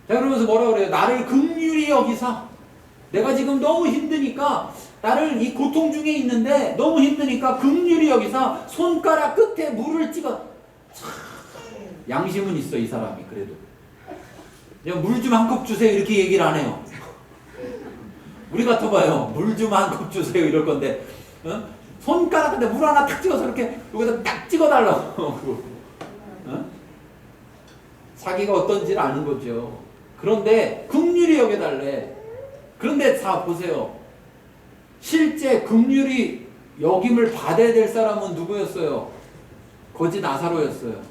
자, 그러면서 뭐라 그래요? 나를 긍휼히 여기사. 내가 지금 너무 힘드니까, 나를 이 고통 중에 있는데 너무 힘드니까 긍휼히 여기사 손가락 끝에 물을 찍어. 참, 양심은 있어 이 사람이. 그래도 물 좀 한 컵 주세요 이렇게 얘기를 안 해요. 우리 같아봐요. 물 좀 한 컵 주세요 이럴 건데, 어? 손가락 끝에 물 하나 탁 찍어서 이렇게 여기다 딱 찍어달라고. 어? 자기가 어떤지를 아는 거죠. 그런데 긍휼히 여겨달래. 그런데 자 보세요. 실제 긍휼히 여김을 받아야 될 사람은 누구였어요? 거지 나사로였어요.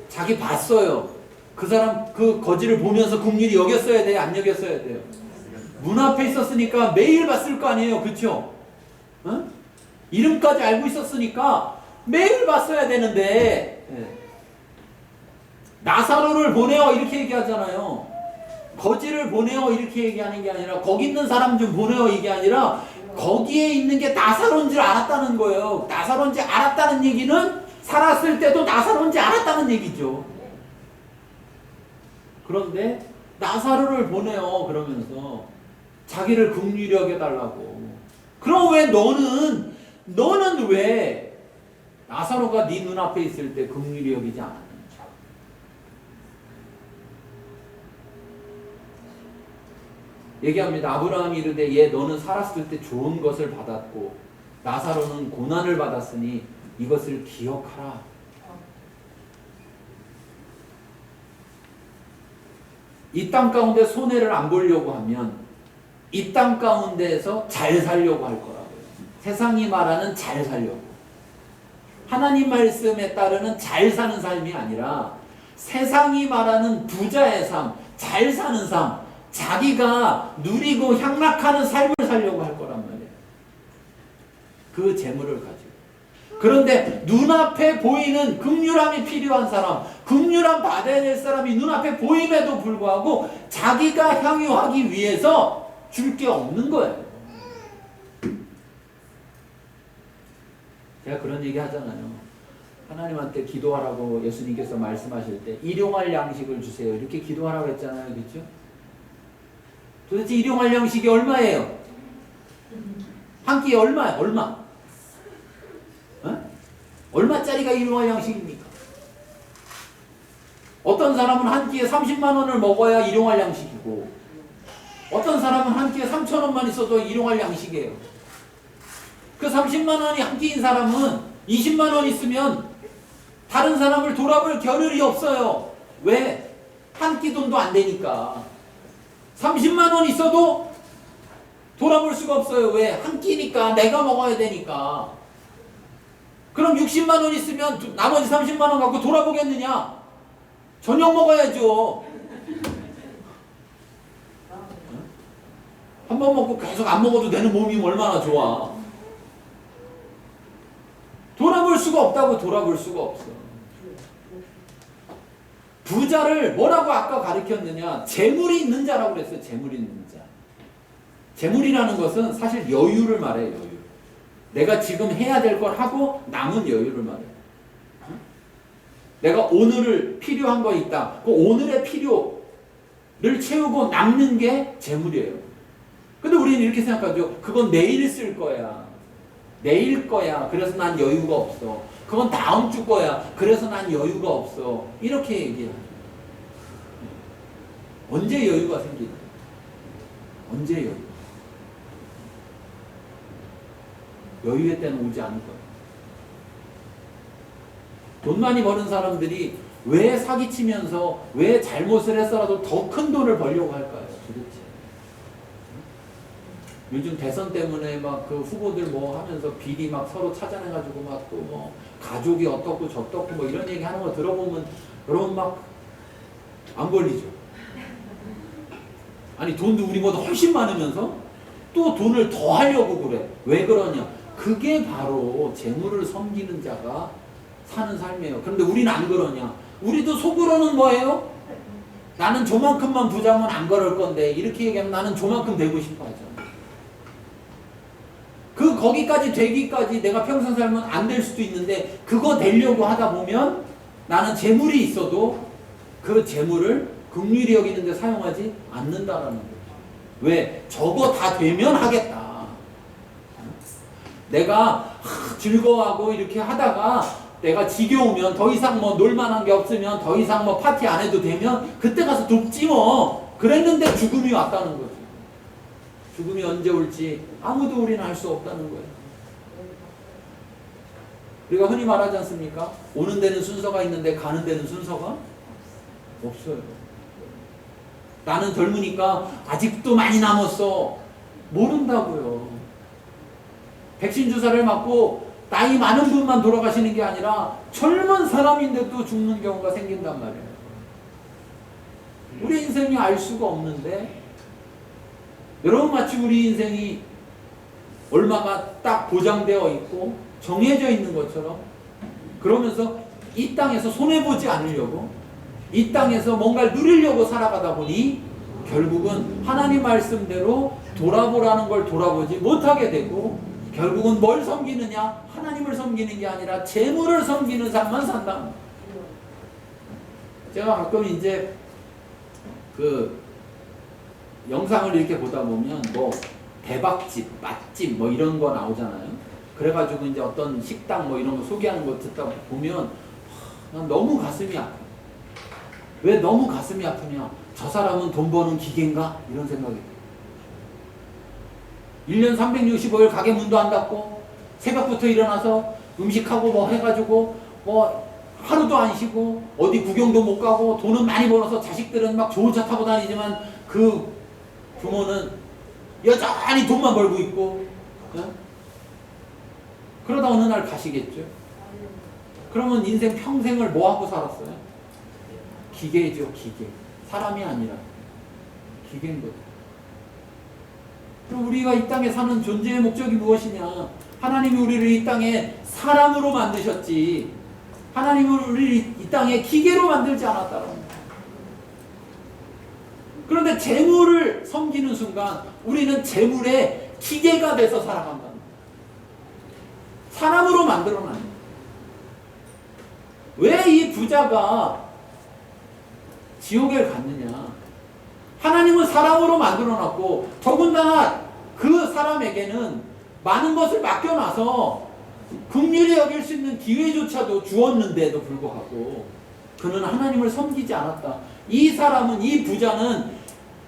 자기 봤어요. 그 사람 그 거지를 보면서 긍휼히 여겼어야 돼요? 안 여겼어야 돼요? 문 앞에 있었으니까 매일 봤을 거 아니에요. 그쵸? 어? 이름까지 알고 있었으니까 매일 봤어야 되는데, 나사로를 보내어 이렇게 얘기하잖아요. 거지를 보내어 이렇게 얘기하는 게 아니라, 거기 있는 사람 좀 보내어 이게 아니라 거기에 있는 게 나사로인 줄 알았다는 거예요. 나사로인 줄 알았다는 얘기는 살았을 때도 나사로인 줄 알았다는 얘기죠. 그런데 나사로를 보내어 그러면서 자기를 긍휼히 여겨달라고. 그럼 왜 너는 왜 나사로가 네 눈앞에 있을 때 긍휼히 여기지 않았는지. 얘기합니다. 아브라함이 이르되 얘 너는 살았을 때 좋은 것을 받았고 나사로는 고난을 받았으니 이것을 기억하라. 이 땅 가운데 손해를 안 보려고 하면 이 땅 가운데에서 잘 살려고 할 거라고요. 세상이 말하는 잘 살려고. 하나님 말씀에 따르는 잘 사는 삶이 아니라 세상이 말하는 부자의 삶, 잘 사는 삶, 자기가 누리고 향락하는 삶을 살려고 할 거란 말이에요. 그 재물을 가지고. 그런데 눈앞에 보이는 긍휼함이 필요한 사람, 긍휼함 받아야 될 사람이 눈앞에 보임에도 불구하고 자기가 향유하기 위해서 줄 게 없는 거예요. 제가 그런 얘기 하잖아요. 하나님한테 기도하라고 예수님께서 말씀하실 때 일용할 양식을 주세요 이렇게 기도하라고 했잖아요. 그렇죠? 도대체 일용할 양식이 얼마예요? 한 끼에 얼마야? 얼마? 어? 얼마짜리가 일용할 양식입니까? 어떤 사람은 한 끼에 30만 원을 먹어야 일용할 양식이고 어떤 사람은 한 끼에 3천 원만 있어도 일용할 양식이에요. 그 30만 원이 한 끼인 사람은 20만 원 있으면 다른 사람을 돌아볼 겨를이 없어요. 왜? 한 끼 돈도 안 되니까. 30만 원 있어도 돌아볼 수가 없어요. 왜? 한 끼니까 내가 먹어야 되니까. 그럼 60만 원 있으면 나머지 30만 원 갖고 돌아보겠느냐? 저녁 먹어야죠. 한 번 먹고 계속 안 먹어도 되는 몸이 얼마나 좋아. 돌아볼 수가 없다고. 돌아볼 수가 없어. 부자를 뭐라고 아까 가르쳤느냐? 재물이 있는 자라고 그랬어요. 재물이 있는 자. 재물이라는 것은 사실 여유를 말해요. 여유. 내가 지금 해야 될 걸 하고 남은 여유를 말해요. 내가 오늘을 필요한 거 있다. 그 오늘의 필요를 채우고 남는 게 재물이에요. 근데 우리는 이렇게 생각하죠. 그건 내일 쓸 거야. 내일 거야. 그래서 난 여유가 없어. 그건 다음 주 거야. 그래서 난 여유가 없어. 이렇게 얘기해요. 언제 여유가 생기나? 언제 여유? 여유의 때는 오지 않을 거예요. 돈 많이 버는 사람들이 왜 사기치면서 왜 잘못을 했어라도 더 큰 돈을 벌려고 할까요? 도대체. 요즘 대선 때문에 막 그 후보들 뭐 하면서 비리 막 서로 찾아내가지고 막 또 뭐 가족이 어떻고 저떻고 뭐 이런 얘기 하는 거 들어보면 여러분 막 안 걸리죠. 아니 돈도 우리보다 훨씬 많으면서 또 돈을 더 하려고 그래. 왜 그러냐? 그게 바로 재물을 섬기는 자가 사는 삶이에요. 그런데 우리는 안 그러냐? 우리도 속으로는 뭐예요? 나는 저만큼만 부자면 안 그럴 건데 이렇게 얘기하면 나는 저만큼 되고 싶어 하죠. 거기까지 되기까지 내가 평생 살면 안 될 수도 있는데 그거 되려고 하다 보면 나는 재물이 있어도 그 재물을 긍휼히 여기는데 사용하지 않는다라는 거죠. 왜? 저거 다 되면 하겠다. 내가 즐거워하고 이렇게 하다가 내가 지겨우면 더 이상 뭐 놀만한 게 없으면 더 이상 뭐 파티 안 해도 되면 그때 가서 돕지 뭐. 그랬는데 죽음이 왔다는 거죠. 죽음이 언제 올지 아무도 우리는 알 수 없다는 거예요. 우리가 흔히 말하지 않습니까? 오는 데는 순서가 있는데 가는 데는 순서가 없어요. 나는 젊으니까 아직도 많이 남았어. 모른다고요. 백신 주사를 맞고 나이 많은 분만 돌아가시는 게 아니라 젊은 사람인데도 죽는 경우가 생긴단 말이에요. 우리 인생이 알 수가 없는데 여러분 마치 우리 인생이 얼마가 딱 보장되어 있고 정해져 있는 것처럼 그러면서 이 땅에서 손해보지 않으려고 이 땅에서 뭔가를 누리려고 살아가다 보니 결국은 하나님 말씀대로 돌아보라는 걸 돌아보지 못하게 되고 결국은 뭘 섬기느냐? 하나님을 섬기는 게 아니라 재물을 섬기는 삶만 산다. 제가 가끔 이제 그 영상을 이렇게 보다 보면 뭐 대박집, 맛집 뭐 이런 거 나오잖아요. 그래가지고 이제 어떤 식당 뭐 이런 거 소개하는 거 듣다 보면 난 너무 가슴이 아파. 왜 너무 가슴이 아프냐? 저 사람은 돈 버는 기계인가? 이런 생각이 들어요. 1년 365일 가게 문도 안 닫고 새벽부터 일어나서 음식하고 뭐 해가지고 뭐 하루도 안 쉬고 어디 구경도 못 가고 돈은 많이 벌어서 자식들은 막 좋은 차 타고 다니지만 그 부모는 여전히 돈만 벌고 있고 그러다 어느 날 가시겠죠. 그러면 인생 평생을 뭐 하고 살았어요? 기계죠, 기계. 사람이 아니라 기계인 거죠. 그럼 우리가 이 땅에 사는 존재의 목적이 무엇이냐? 하나님이 우리를 이 땅에 사람으로 만드셨지 하나님은 우리를 이 땅에 기계로 만들지 않았다는 거예요. 그런데 재물을 섬기는 순간 우리는 재물의 기계가 돼서 살아간다는 거예요. 사람으로 만들어놨는 거예요. 왜 이 부자가 지옥에 갔느냐? 하나님은 사람으로 만들어놨고 더군다나 그 사람에게는 많은 것을 맡겨놔서 긍휼히 여길 수 있는 기회조차도 주었는데도 불구하고 그는 하나님을 섬기지 않았다. 이 사람은, 이 부자는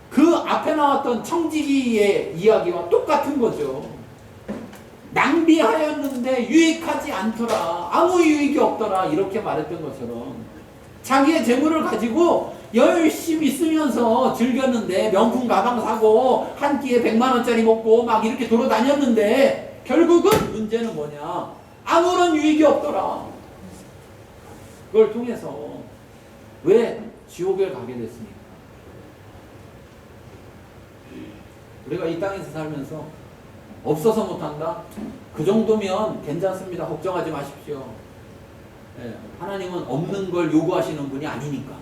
그 앞에 나왔던 청지기의 이야기와 똑같은 거죠. 낭비하였는데 유익하지 않더라. 아무 유익이 없더라. 이렇게 말했던 것처럼 자기의 재물을 가지고 열심히 쓰면서 즐겼는데 명품 가방 사고 한 끼에 100만 원짜리 먹고 막 이렇게 돌아다녔는데 결국은 문제는 뭐냐? 아무런 유익이 없더라. 그걸 통해서 왜 지옥에 가게 됐습니까? 우리가 이 땅에서 살면서 없어서 못한다? 그 정도면 괜찮습니다. 걱정하지 마십시오. 네, 하나님은 없는 걸 요구하시는 분이 아니니까.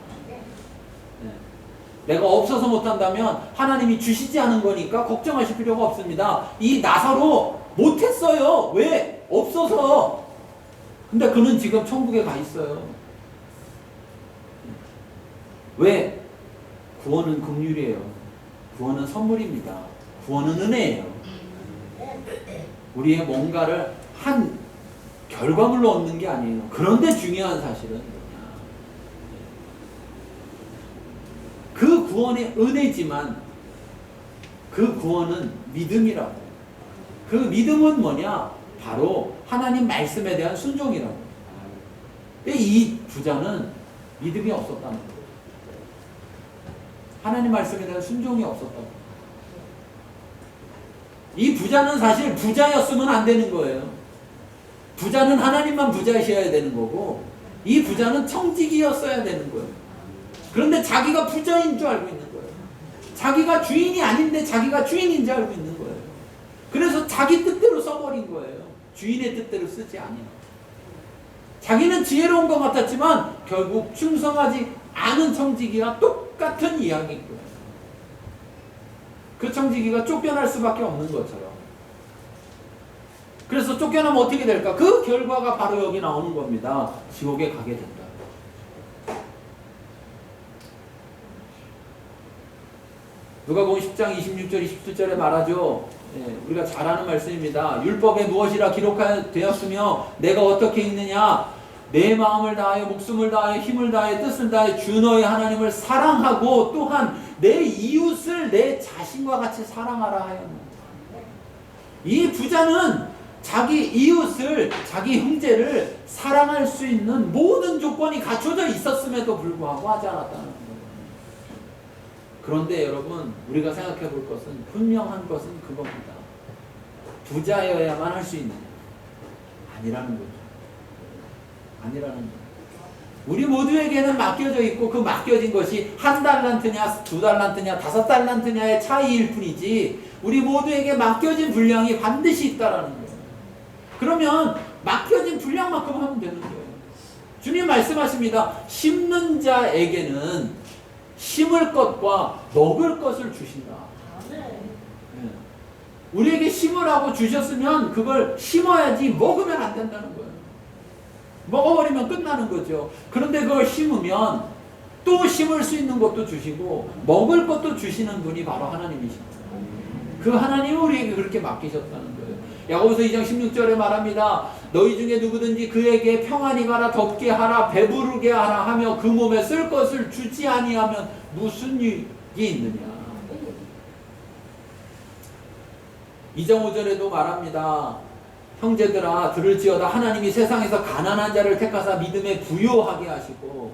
네, 내가 없어서 못한다면 하나님이 주시지 않은 거니까 걱정하실 필요가 없습니다. 이 나사로 못했어요. 왜? 없어서. 근데 그는 지금 천국에 가 있어요. 왜? 구원은 긍휼이에요. 구원은 선물입니다. 구원은 은혜예요. 우리의 뭔가를 한 결과물로 얻는 게 아니에요. 그런데 중요한 사실은 뭐냐? 그 구원의 은혜지만 그 구원은 믿음이라고. 그 믿음은 뭐냐? 바로 하나님 말씀에 대한 순종이라고. 이 부자는 믿음이 없었다는 거예요. 하나님 말씀에 대한 순종이 없었다고. 이 부자는 사실 부자였으면 안 되는 거예요. 부자는 하나님만 부자이셔야 되는 거고 이 부자는 청지기였어야 되는 거예요. 그런데 자기가 부자인 줄 알고 있는 거예요. 자기가 주인이 아닌데 자기가 주인인 줄 알고 있는 거예요. 그래서 자기 뜻대로 써버린 거예요. 주인의 뜻대로 쓰지 아니에요. 자기는 지혜로운 것 같았지만 결국 충성하지 않은 청지기와 똑같은 이야기인 거예요. 그 청지기가 쫓겨날 수밖에 없는 것처럼 그래서 쫓겨나면 어떻게 될까? 그 결과가 바로 여기 나오는 겁니다. 지옥에 가게 된다. 누가복음 10장 26절 27절에 말하죠. 우리가 잘 아는 말씀입니다. 율법에 무엇이라 기록되었으며 내가 어떻게 읽느냐? 내 마음을 다하여 목숨을 다하여 힘을 다하여 뜻을 다하여 주 너의 하나님을 사랑하고 또한 내 이웃을 내 자신과 같이 사랑하라 하였노라. 이 부자는 자기 이웃을, 자기 형제를 사랑할 수 있는 모든 조건이 갖춰져 있었음에도 불구하고 하지 않았다는 거예요. 그런데 여러분, 우리가 생각해 볼 것은, 분명한 것은 그겁니다. 부자여야만 할 수 있느냐? 아니라는 거죠. 아니라는 거예요. 우리 모두에게는 맡겨져 있고 그 맡겨진 것이 1달란트냐 2달란트냐 5달란트냐의 차이일 뿐이지 우리 모두에게 맡겨진 분량이 반드시 있다라는 거예요. 그러면 맡겨진 분량만큼 하면 되는 거예요. 주님 말씀하십니다. 심는 자에게는 심을 것과 먹을 것을 주신다. 우리에게 심으라고 주셨으면 그걸 심어야지 먹으면 안 된다는 거예요. 먹어버리면 끝나는 거죠. 그런데 그걸 심으면 또 심을 수 있는 것도 주시고 먹을 것도 주시는 분이 바로 하나님이십니다. 그 하나님이 우리에게 그렇게 맡기셨다는 거예요. 야고보서 2장 16절에 말합니다. 너희 중에 누구든지 그에게 평안히 가라, 덥게 하라, 배부르게 하라 하며 그 몸에 쓸 것을 주지 아니하면 무슨 유익이 있느냐. 2장 5절에도 말합니다. 형제들아 들을지어다 하나님이 세상에서 가난한 자를 택하사 믿음에 부요하게 하시고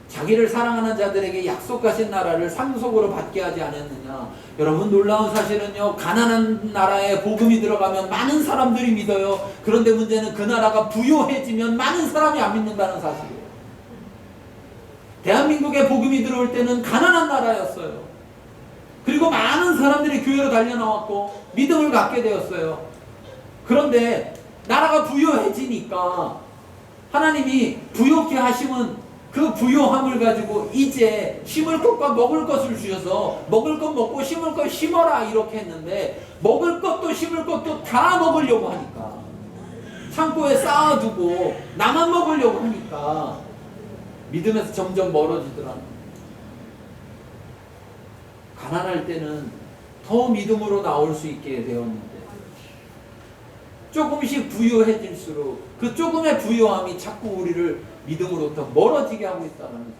자기를 사랑하는 자들에게 약속하신 나라를 상속으로 받게 하지 않았느냐. 여러분 놀라운 사실은요, 가난한 나라에 복음이 들어가면 많은 사람들이 믿어요. 그런데 문제는 그 나라가 부요해지면 많은 사람이 안 믿는다는 사실이에요. 대한민국에 복음이 들어올 때는 가난한 나라였어요. 그리고 많은 사람들이 교회로 달려나왔고 믿음을 갖게 되었어요. 그런데 나라가 부요해지니까 하나님이 부요케 하심은 그 부요함을 가지고 이제 심을 것과 먹을 것을 주셔서 먹을 것 먹고 심을 것 심어라 이렇게 했는데 먹을 것도 심을 것도 다 먹으려고 하니까 창고에 쌓아두고 나만 먹으려고 하니까 믿음에서 점점 멀어지더라는 거예요. 가난할 때는 더 믿음으로 나올 수 있게 되었는데 조금씩 부유해질수록 그 조금의 부유함이 자꾸 우리를 믿음으로부터 멀어지게 하고 있다는 사실.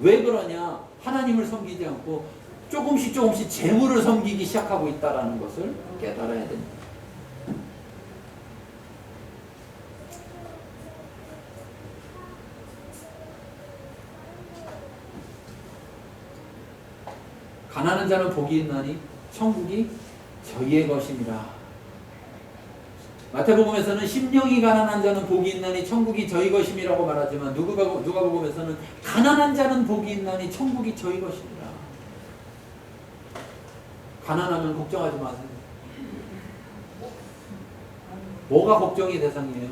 왜 그러냐? 하나님을 섬기지 않고 조금씩 재물을 섬기기 시작하고 있다는 것을 깨달아야 됩니다. 가난한 자는 복이 있나니 천국이 저희의 것임이라. 마태복음에서는 심령이 가난한 자는 복이 있나니 천국이 저희 것임이라고 말하지만 누가복음에서는 가난한 자는 복이 있나니 천국이 저희 것임이라. 가난하면 걱정하지 마세요. 뭐가 걱정의 대상이에요?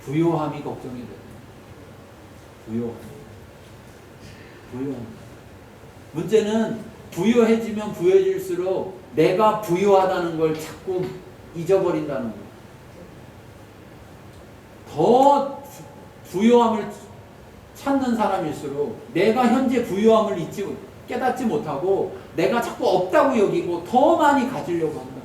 부요함이 걱정의 대상. 부요함. 문제는 부요해지면 부요해질수록 내가 부요하다는 걸 자꾸 잊어버린다는 거예요. 더 부요함을 찾는 사람일수록 내가 현재 부요함을 깨닫지 못하고 내가 자꾸 없다고 여기고 더 많이 가지려고 한다.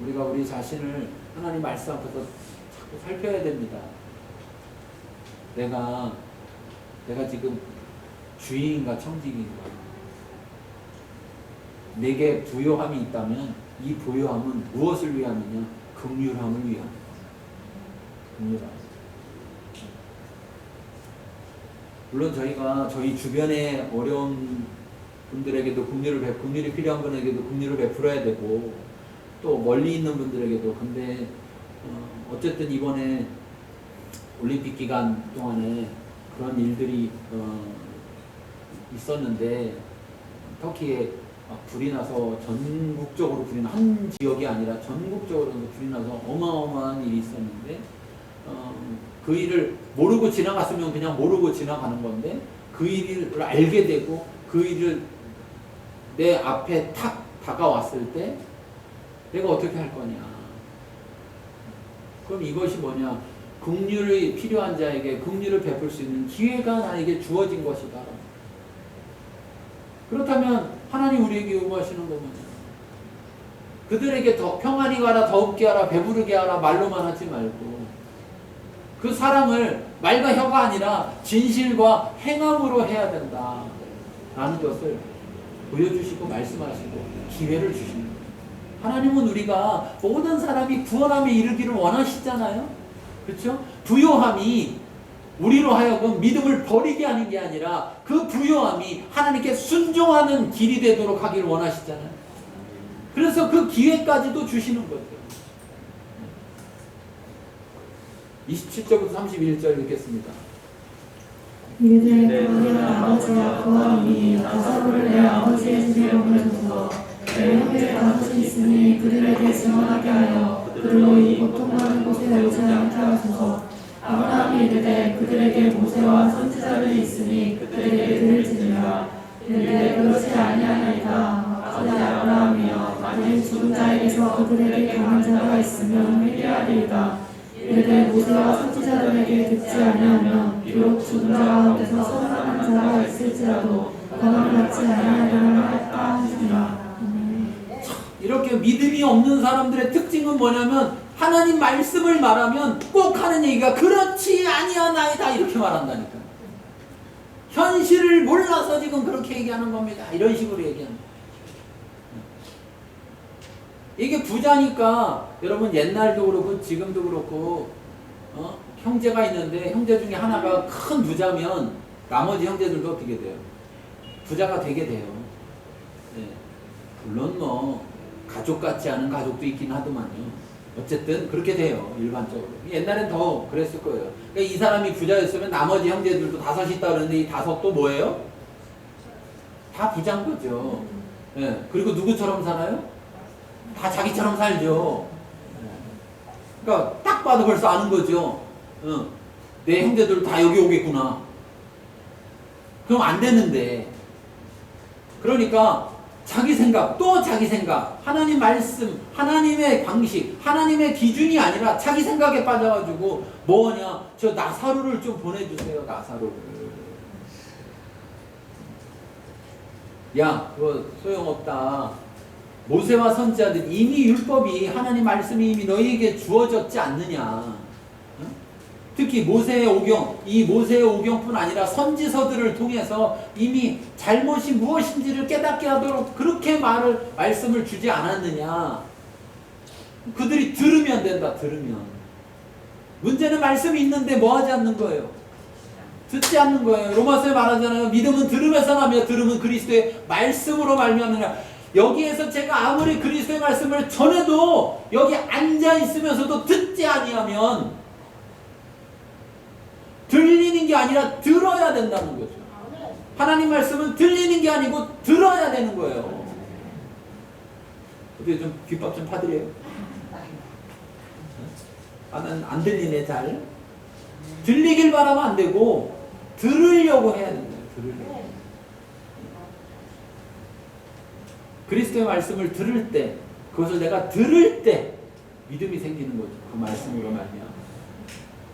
우리가 우리 자신을 하나님 말씀 앞에서 자꾸 살펴야 됩니다. 내가 지금 주인인가 청지기인가? 내게 부요함이 있다면 이 부요함은 무엇을 위함이냐? 긍휼함을 위함. 긍휼함. 물론 저희가 저희 주변에 어려운 분들에게도 긍휼이 필요한 분에게도 긍휼을 베풀어야 되고 또 멀리 있는 분들에게도. 근데 어쨌든 이번에 올림픽 기간 동안에 그런 일들이 있었는데 터키에 불이 나서 전국적으로 불이 한 지역이 아니라 전국적으로 불이 나서 어마어마한 일이 있었는데 그 일을 모르고 지나갔으면 그냥 모르고 지나가는 건데 그 일을 알게 되고 그 일을 내 앞에 탁 다가왔을 때 내가 어떻게 할 거냐. 그럼 이것이 뭐냐. 긍휼이 필요한 자에게 긍휼을 베풀 수 있는 기회가 나에게 주어진 것이다. 그렇다면 하나님 우리에게 요구하시는 거 뭐냐. 그들에게 더 평안히 가라, 더욱게 하라, 배부르게 하라 말로만 하지 말고 그 사랑을 말과 혀가 아니라 진실과 행함으로 해야 된다 라는 것을 보여주시고 말씀하시고 기회를 주시는 거예요. 하나님은 우리가 모든 사람이 구원함에 이르기를 원하시잖아요. 그렇죠? 부요함이 우리로 하여금 믿음을 버리게 하는 게 아니라 그 부요함이 하나님께 순종하는 길이 되도록 하기를 원하시잖아요. 그래서 그 기회까지도 주시는 거죠. 27절부터 31절 읽겠습니다. 이르되 그의 아버지와 그와님이 나사로를 내 아버지의 집에 보내소서. 내 형제 다섯이 있으니 그들에게 증언하게 하여 그들로 이 고통받는 곳에 오지 않게 하소서. 아브라함이 이르되 그들에게 모세와 선지자들이 있으니 그들에게 들을지니라. 이르되 그렇지 아니하나이다. 아버지 아브라함이여, 만일 죽은 자에게서 그들에게 강한 자가 있으면 회개하리이다. 이르되 모세와 선지자들에게 듣지 아니하면 비록 죽은 자 가운데서 선한 자가 있을지라도 권한을 받지 아니하리라 하였다 하시니라. 이렇게 믿음이 없는 사람들의 특징은 뭐냐면 하나님 말씀을 말하면 꼭 하는 얘기가 그렇지 아니하나이다 이렇게 말한다니까. 현실을 몰라서 지금 그렇게 얘기하는 겁니다. 이런 식으로 얘기하는 거예요. 이게 부자니까 여러분 옛날도 그렇고 지금도 그렇고 형제가 있는데 형제 중에 하나가 큰 부자면 나머지 형제들도 어떻게 돼요? 부자가 되게 돼요. 네. 물론 뭐 가족 같지 않은 가족도 있긴 하더만요. 어쨌든 그렇게 돼요. 일반적으로. 옛날엔 더 그랬을 거예요. 그러니까 이 사람이 부자였으면 나머지 형제들도 다섯이 있다 그러는데 이 다섯도 뭐예요? 다 부자인 거죠. 네. 그리고 누구처럼 살아요? 다 자기처럼 살죠. 그러니까 딱 봐도 벌써 아는 거죠. 내 형제들 다 여기 오겠구나. 그럼 안 되는데. 그러니까 자기 생각, 또 자기 생각, 하나님 말씀, 하나님의 방식, 하나님의 기준이 아니라 자기 생각에 빠져가지고 뭐냐, 저 나사로를 좀 보내주세요. 나사로를. 야, 그거 소용없다. 모세와 선지자들 이미 율법이 하나님 말씀이 이미 너희에게 주어졌지 않느냐. 특히 모세의 오경, 이 모세의 오경뿐 아니라 선지서들을 통해서 이미 잘못이 무엇인지를 깨닫게 하도록 그렇게 말씀을 주지 않았느냐. 그들이 들으면 된다. 들으면. 문제는 말씀이 있는데 뭐 하지 않는 거예요? 듣지 않는 거예요. 로마서에 말하잖아요. 믿음은 들으면서 나며 들으면 그리스도의 말씀으로 말미암느냐. 여기에서 제가 아무리 그리스도의 말씀을 전해도 여기 앉아 있으면서도 듣지 아니하면 들리는 게 아니라 들어야 된다는 거죠. 하나님 말씀은 들리는 게 아니고 들어야 되는 거예요. 어떻게 좀 귓밥 좀 파드려요? 나는 안 들리네 잘. 들리길 바라면 안 되고 들으려고 해야 된다. 들으려고. 그리스도의 말씀을 들을 때, 그것을 내가 들을 때 믿음이 생기는 거죠. 그 말씀으로 말미암아.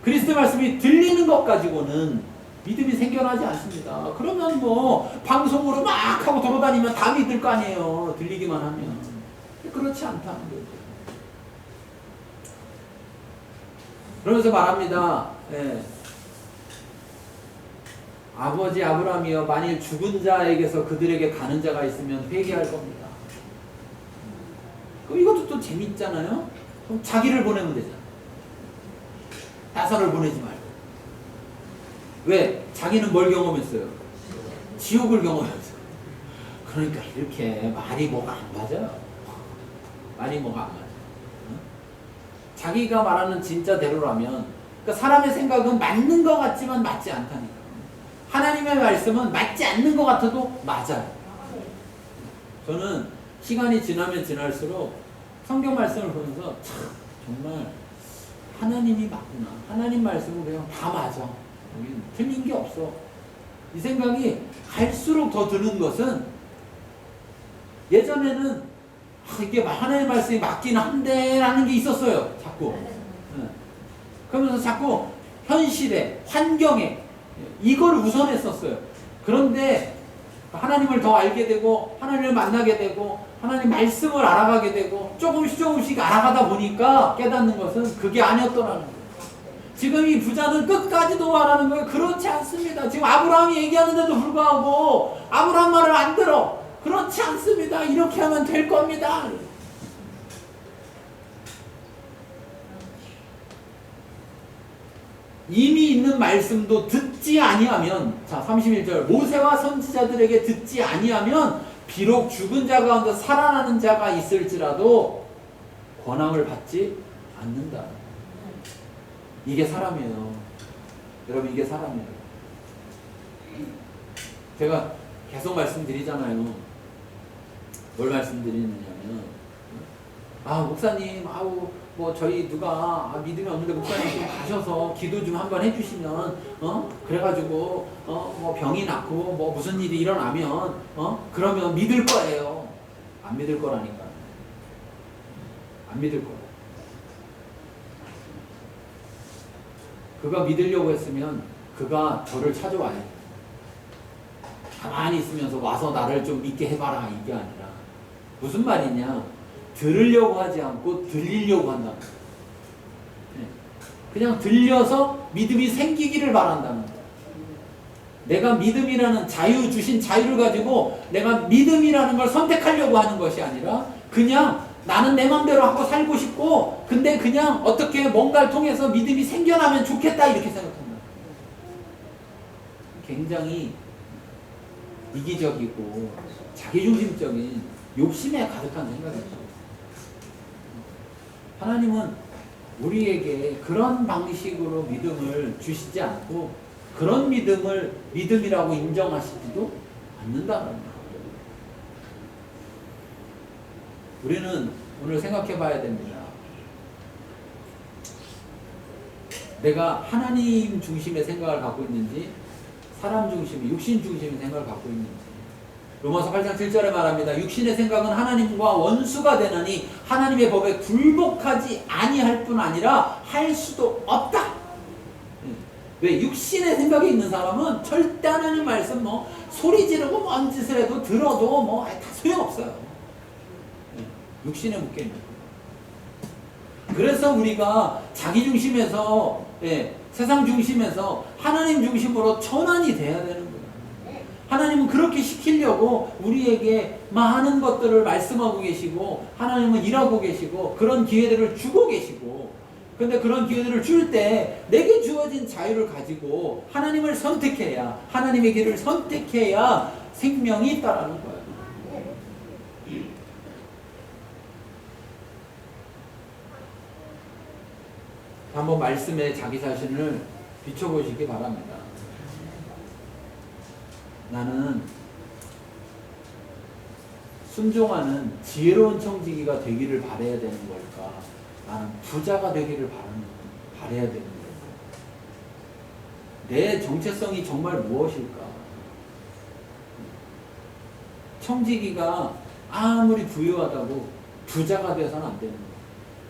그리스도의 말씀이 들리는 것 가지고는 믿음이 생겨나지 않습니다. 그러면 뭐 방송으로 막 하고 돌아다니면 다 믿을 거 아니에요. 들리기만 하면. 그렇지 않다는 거죠. 그러면서 말합니다. 예. 아버지 아브라함이여, 만일 죽은 자에게서 그들에게 가는 자가 있으면 회개할 겁니다. 그럼 이것도 또 재밌잖아요. 그럼 자기를 보내면 되잖아. 나사로를 보내지 말고. 왜? 자기는 뭘 경험했어요? 지옥을 경험했어요. 그러니까 이렇게 말이 뭐가 안 맞아요. 말이 뭐가 안 맞아요. 자기가 말하는 진짜대로라면, 그러니까 사람의 생각은 맞는 것 같지만 맞지 않다니까. 하나님의 말씀은 맞지 않는 것 같아도 맞아요. 저는 시간이 지나면 지날수록 성경 말씀을 보면서 참 정말 하나님이 맞구나. 하나님 말씀은 그냥 다 맞아. 여기 틀린 게 없어. 이 생각이 갈수록 더 드는 것은 예전에는 이게 하나님의 말씀이 맞긴 한데 라는 게 있었어요. 자꾸. 그러면서 자꾸 현실에 환경에 이걸 우선했었어요. 그런데 하나님을 더 알게 되고 하나님을 만나게 되고 하나님 말씀을 알아가게 되고 조금씩 알아가다 보니까 깨닫는 것은 그게 아니었더라는 거예요. 지금 이 부자는 끝까지도 말하는 거예요. 그렇지 않습니다. 지금 아브라함이 얘기하는데도 불구하고 아브라함 말을 안 들어. 그렇지 않습니다. 이렇게 하면 될 겁니다. 이미 있는 말씀도 듣지 아니하면, 자 31절, 모세와 선지자들에게 듣지 아니하면 비록 죽은 자 가운데 살아나는 자가 있을지라도 권함을 받지 않는다. 이게 사람이에요. 여러분, 이게 사람이에요. 제가 계속 말씀드리잖아요. 뭘 말씀드리느냐면, 목사님, 뭐 저희 누가 믿음이 없는데 목사님 좀 가셔서 기도 좀 한번 해주시면, 그래가지고 뭐 병이 낫고 뭐 무슨 일이 일어나면 그러면 믿을 거예요. 안 믿을 거라니까. 안 믿을 거예요. 그가 믿으려고 했으면 그가 저를 찾아와요. 가만히 있으면서 와서 나를 좀 믿게 해봐라, 이게 아니라 무슨 말이냐, 들으려고 하지 않고 들리려고 한다는 거예요. 그냥 들려서 믿음이 생기기를 바란다는 거예요. 내가 믿음이라는 자유, 주신 자유를 가지고 내가 믿음이라는 걸 선택하려고 하는 것이 아니라 그냥 나는 내 맘대로 하고 살고 싶고, 근데 그냥 어떻게 뭔가를 통해서 믿음이 생겨나면 좋겠다, 이렇게 생각한다. 굉장히 이기적이고 자기중심적인 욕심에 가득한 생각이죠. 하나님은 우리에게 그런 방식으로 믿음을 주시지 않고 그런 믿음을 믿음이라고 인정하시지도 않는다는 거예요. 우리는 오늘 생각해 봐야 됩니다. 내가 하나님 중심의 생각을 갖고 있는지 사람 중심의, 육신 중심의 생각을 갖고 있는지. 로마서 8장 7절에 말합니다. 육신의 생각은 하나님과 원수가 되나니 하나님의 법에 굴복하지 아니할 뿐 아니라 할 수도 없다. 왜? 육신의 생각이 있는 사람은 절대 하나님 말씀 소리 지르고 뭔 짓을 해도 들어도 다 소용없어요. 육신에 묶여있는 거예요. 그래서 우리가 자기 중심에서, 세상 중심에서 하나님 중심으로 전환이 돼야 되는 거예요. 하나님은 그렇게 시키려고 우리에게 많은 것들을 말씀하고 계시고, 하나님은 일하고 계시고, 그런 기회들을 주고 계시고, 근데 그런 기회들을 줄 때 내게 주어진 자유를 가지고 하나님을 선택해야, 하나님의 길을 선택해야 생명이 있다라는 거예요. 한번 말씀에 자기 자신을 비춰보시기 바랍니다. 나는 순종하는 지혜로운 청지기가 되기를 바라야 되는 걸까? 나는 부자가 되기를 바라야 되는 걸까? 내 정체성이 정말 무엇일까? 청지기가 아무리 부유하다고 부자가 되어서는 안 되는 거야.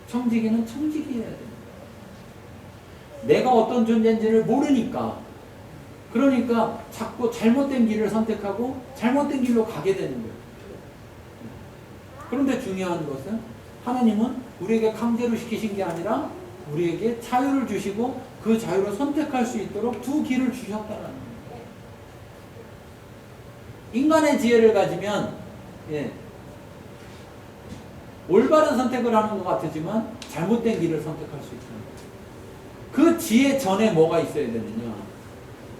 청지기는 청지기해야 돼. 내가 어떤 존재인지를 모르니까, 그러니까 자꾸 잘못된 길을 선택하고 잘못된 길로 가게 되는 거예요. 그런데 중요한 것은 하나님은 우리에게 강제로 시키신 게 아니라 우리에게 자유를 주시고 그 자유를 선택할 수 있도록 두 길을 주셨다는 거예요. 인간의 지혜를 가지면 올바른 선택을 하는 것 같지만 잘못된 길을 선택할 수 있다. 그 지혜 전에 뭐가 있어야 되느냐?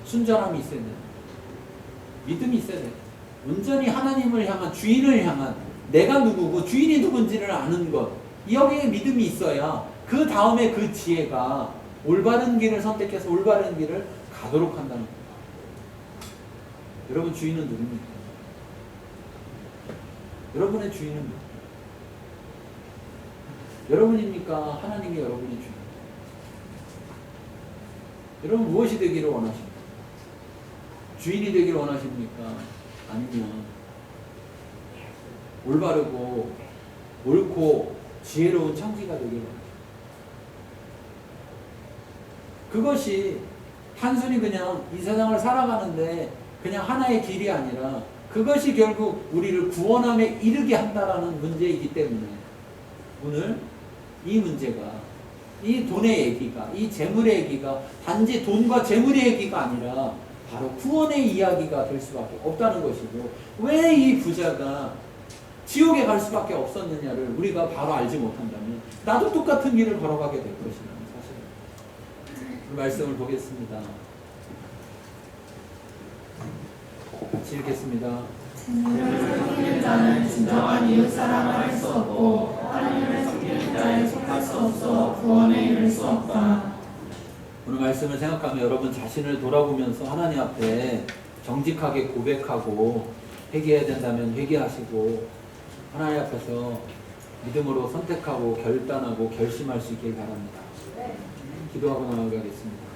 순전함이 있어야 되느냐? 믿음이 있어야 돼. 온전히 하나님을 향한, 주인을 향한, 내가 누구고 주인이 누군지를 아는 것, 여기에 믿음이 있어야 그 다음에 그 지혜가 올바른 길을 선택해서 올바른 길을 가도록 한다는 거예요. 여러분 주인은 누굽니까? 여러분의 주인은 누굽니까? 여러분입니까? 하나님이 여러분의 주인? 여러분 무엇이 되기를 원하십니까? 주인이 되길 원하십니까? 아니면 올바르고 옳고 지혜로운 청지가 되길 원하십니까? 그것이 단순히 그냥 이 세상을 살아가는데 그냥 하나의 길이 아니라 그것이 결국 우리를 구원함에 이르게 한다라는 문제이기 때문에 오늘 이 문제가 이 돈의 얘기가 이 재물의 얘기가 단지 돈과 재물의 얘기가 아니라 바로 구원의 이야기가 될 수밖에 없다는 것이고 왜 이 부자가 지옥에 갈 수밖에 없었느냐를 우리가 바로 알지 못한다면 나도 똑같은 길을 걸어가게 될 것이라는 사실. 그 말씀을 보겠습니다. 같이 읽겠습니다. 재물을 섬기는 자는 진정한 이웃사랑을 할 수 없고 하나님을 섬기는 자에 속할 수 없어 구원에 이를 수 없다. 오늘 말씀을 생각하면 여러분 자신을 돌아보면서 하나님 앞에 정직하게 고백하고 회개해야 된다면 회개하시고 하나님 앞에서 믿음으로 선택하고 결단하고 결심할 수 있길 바랍니다. 기도하고 나아가겠습니다.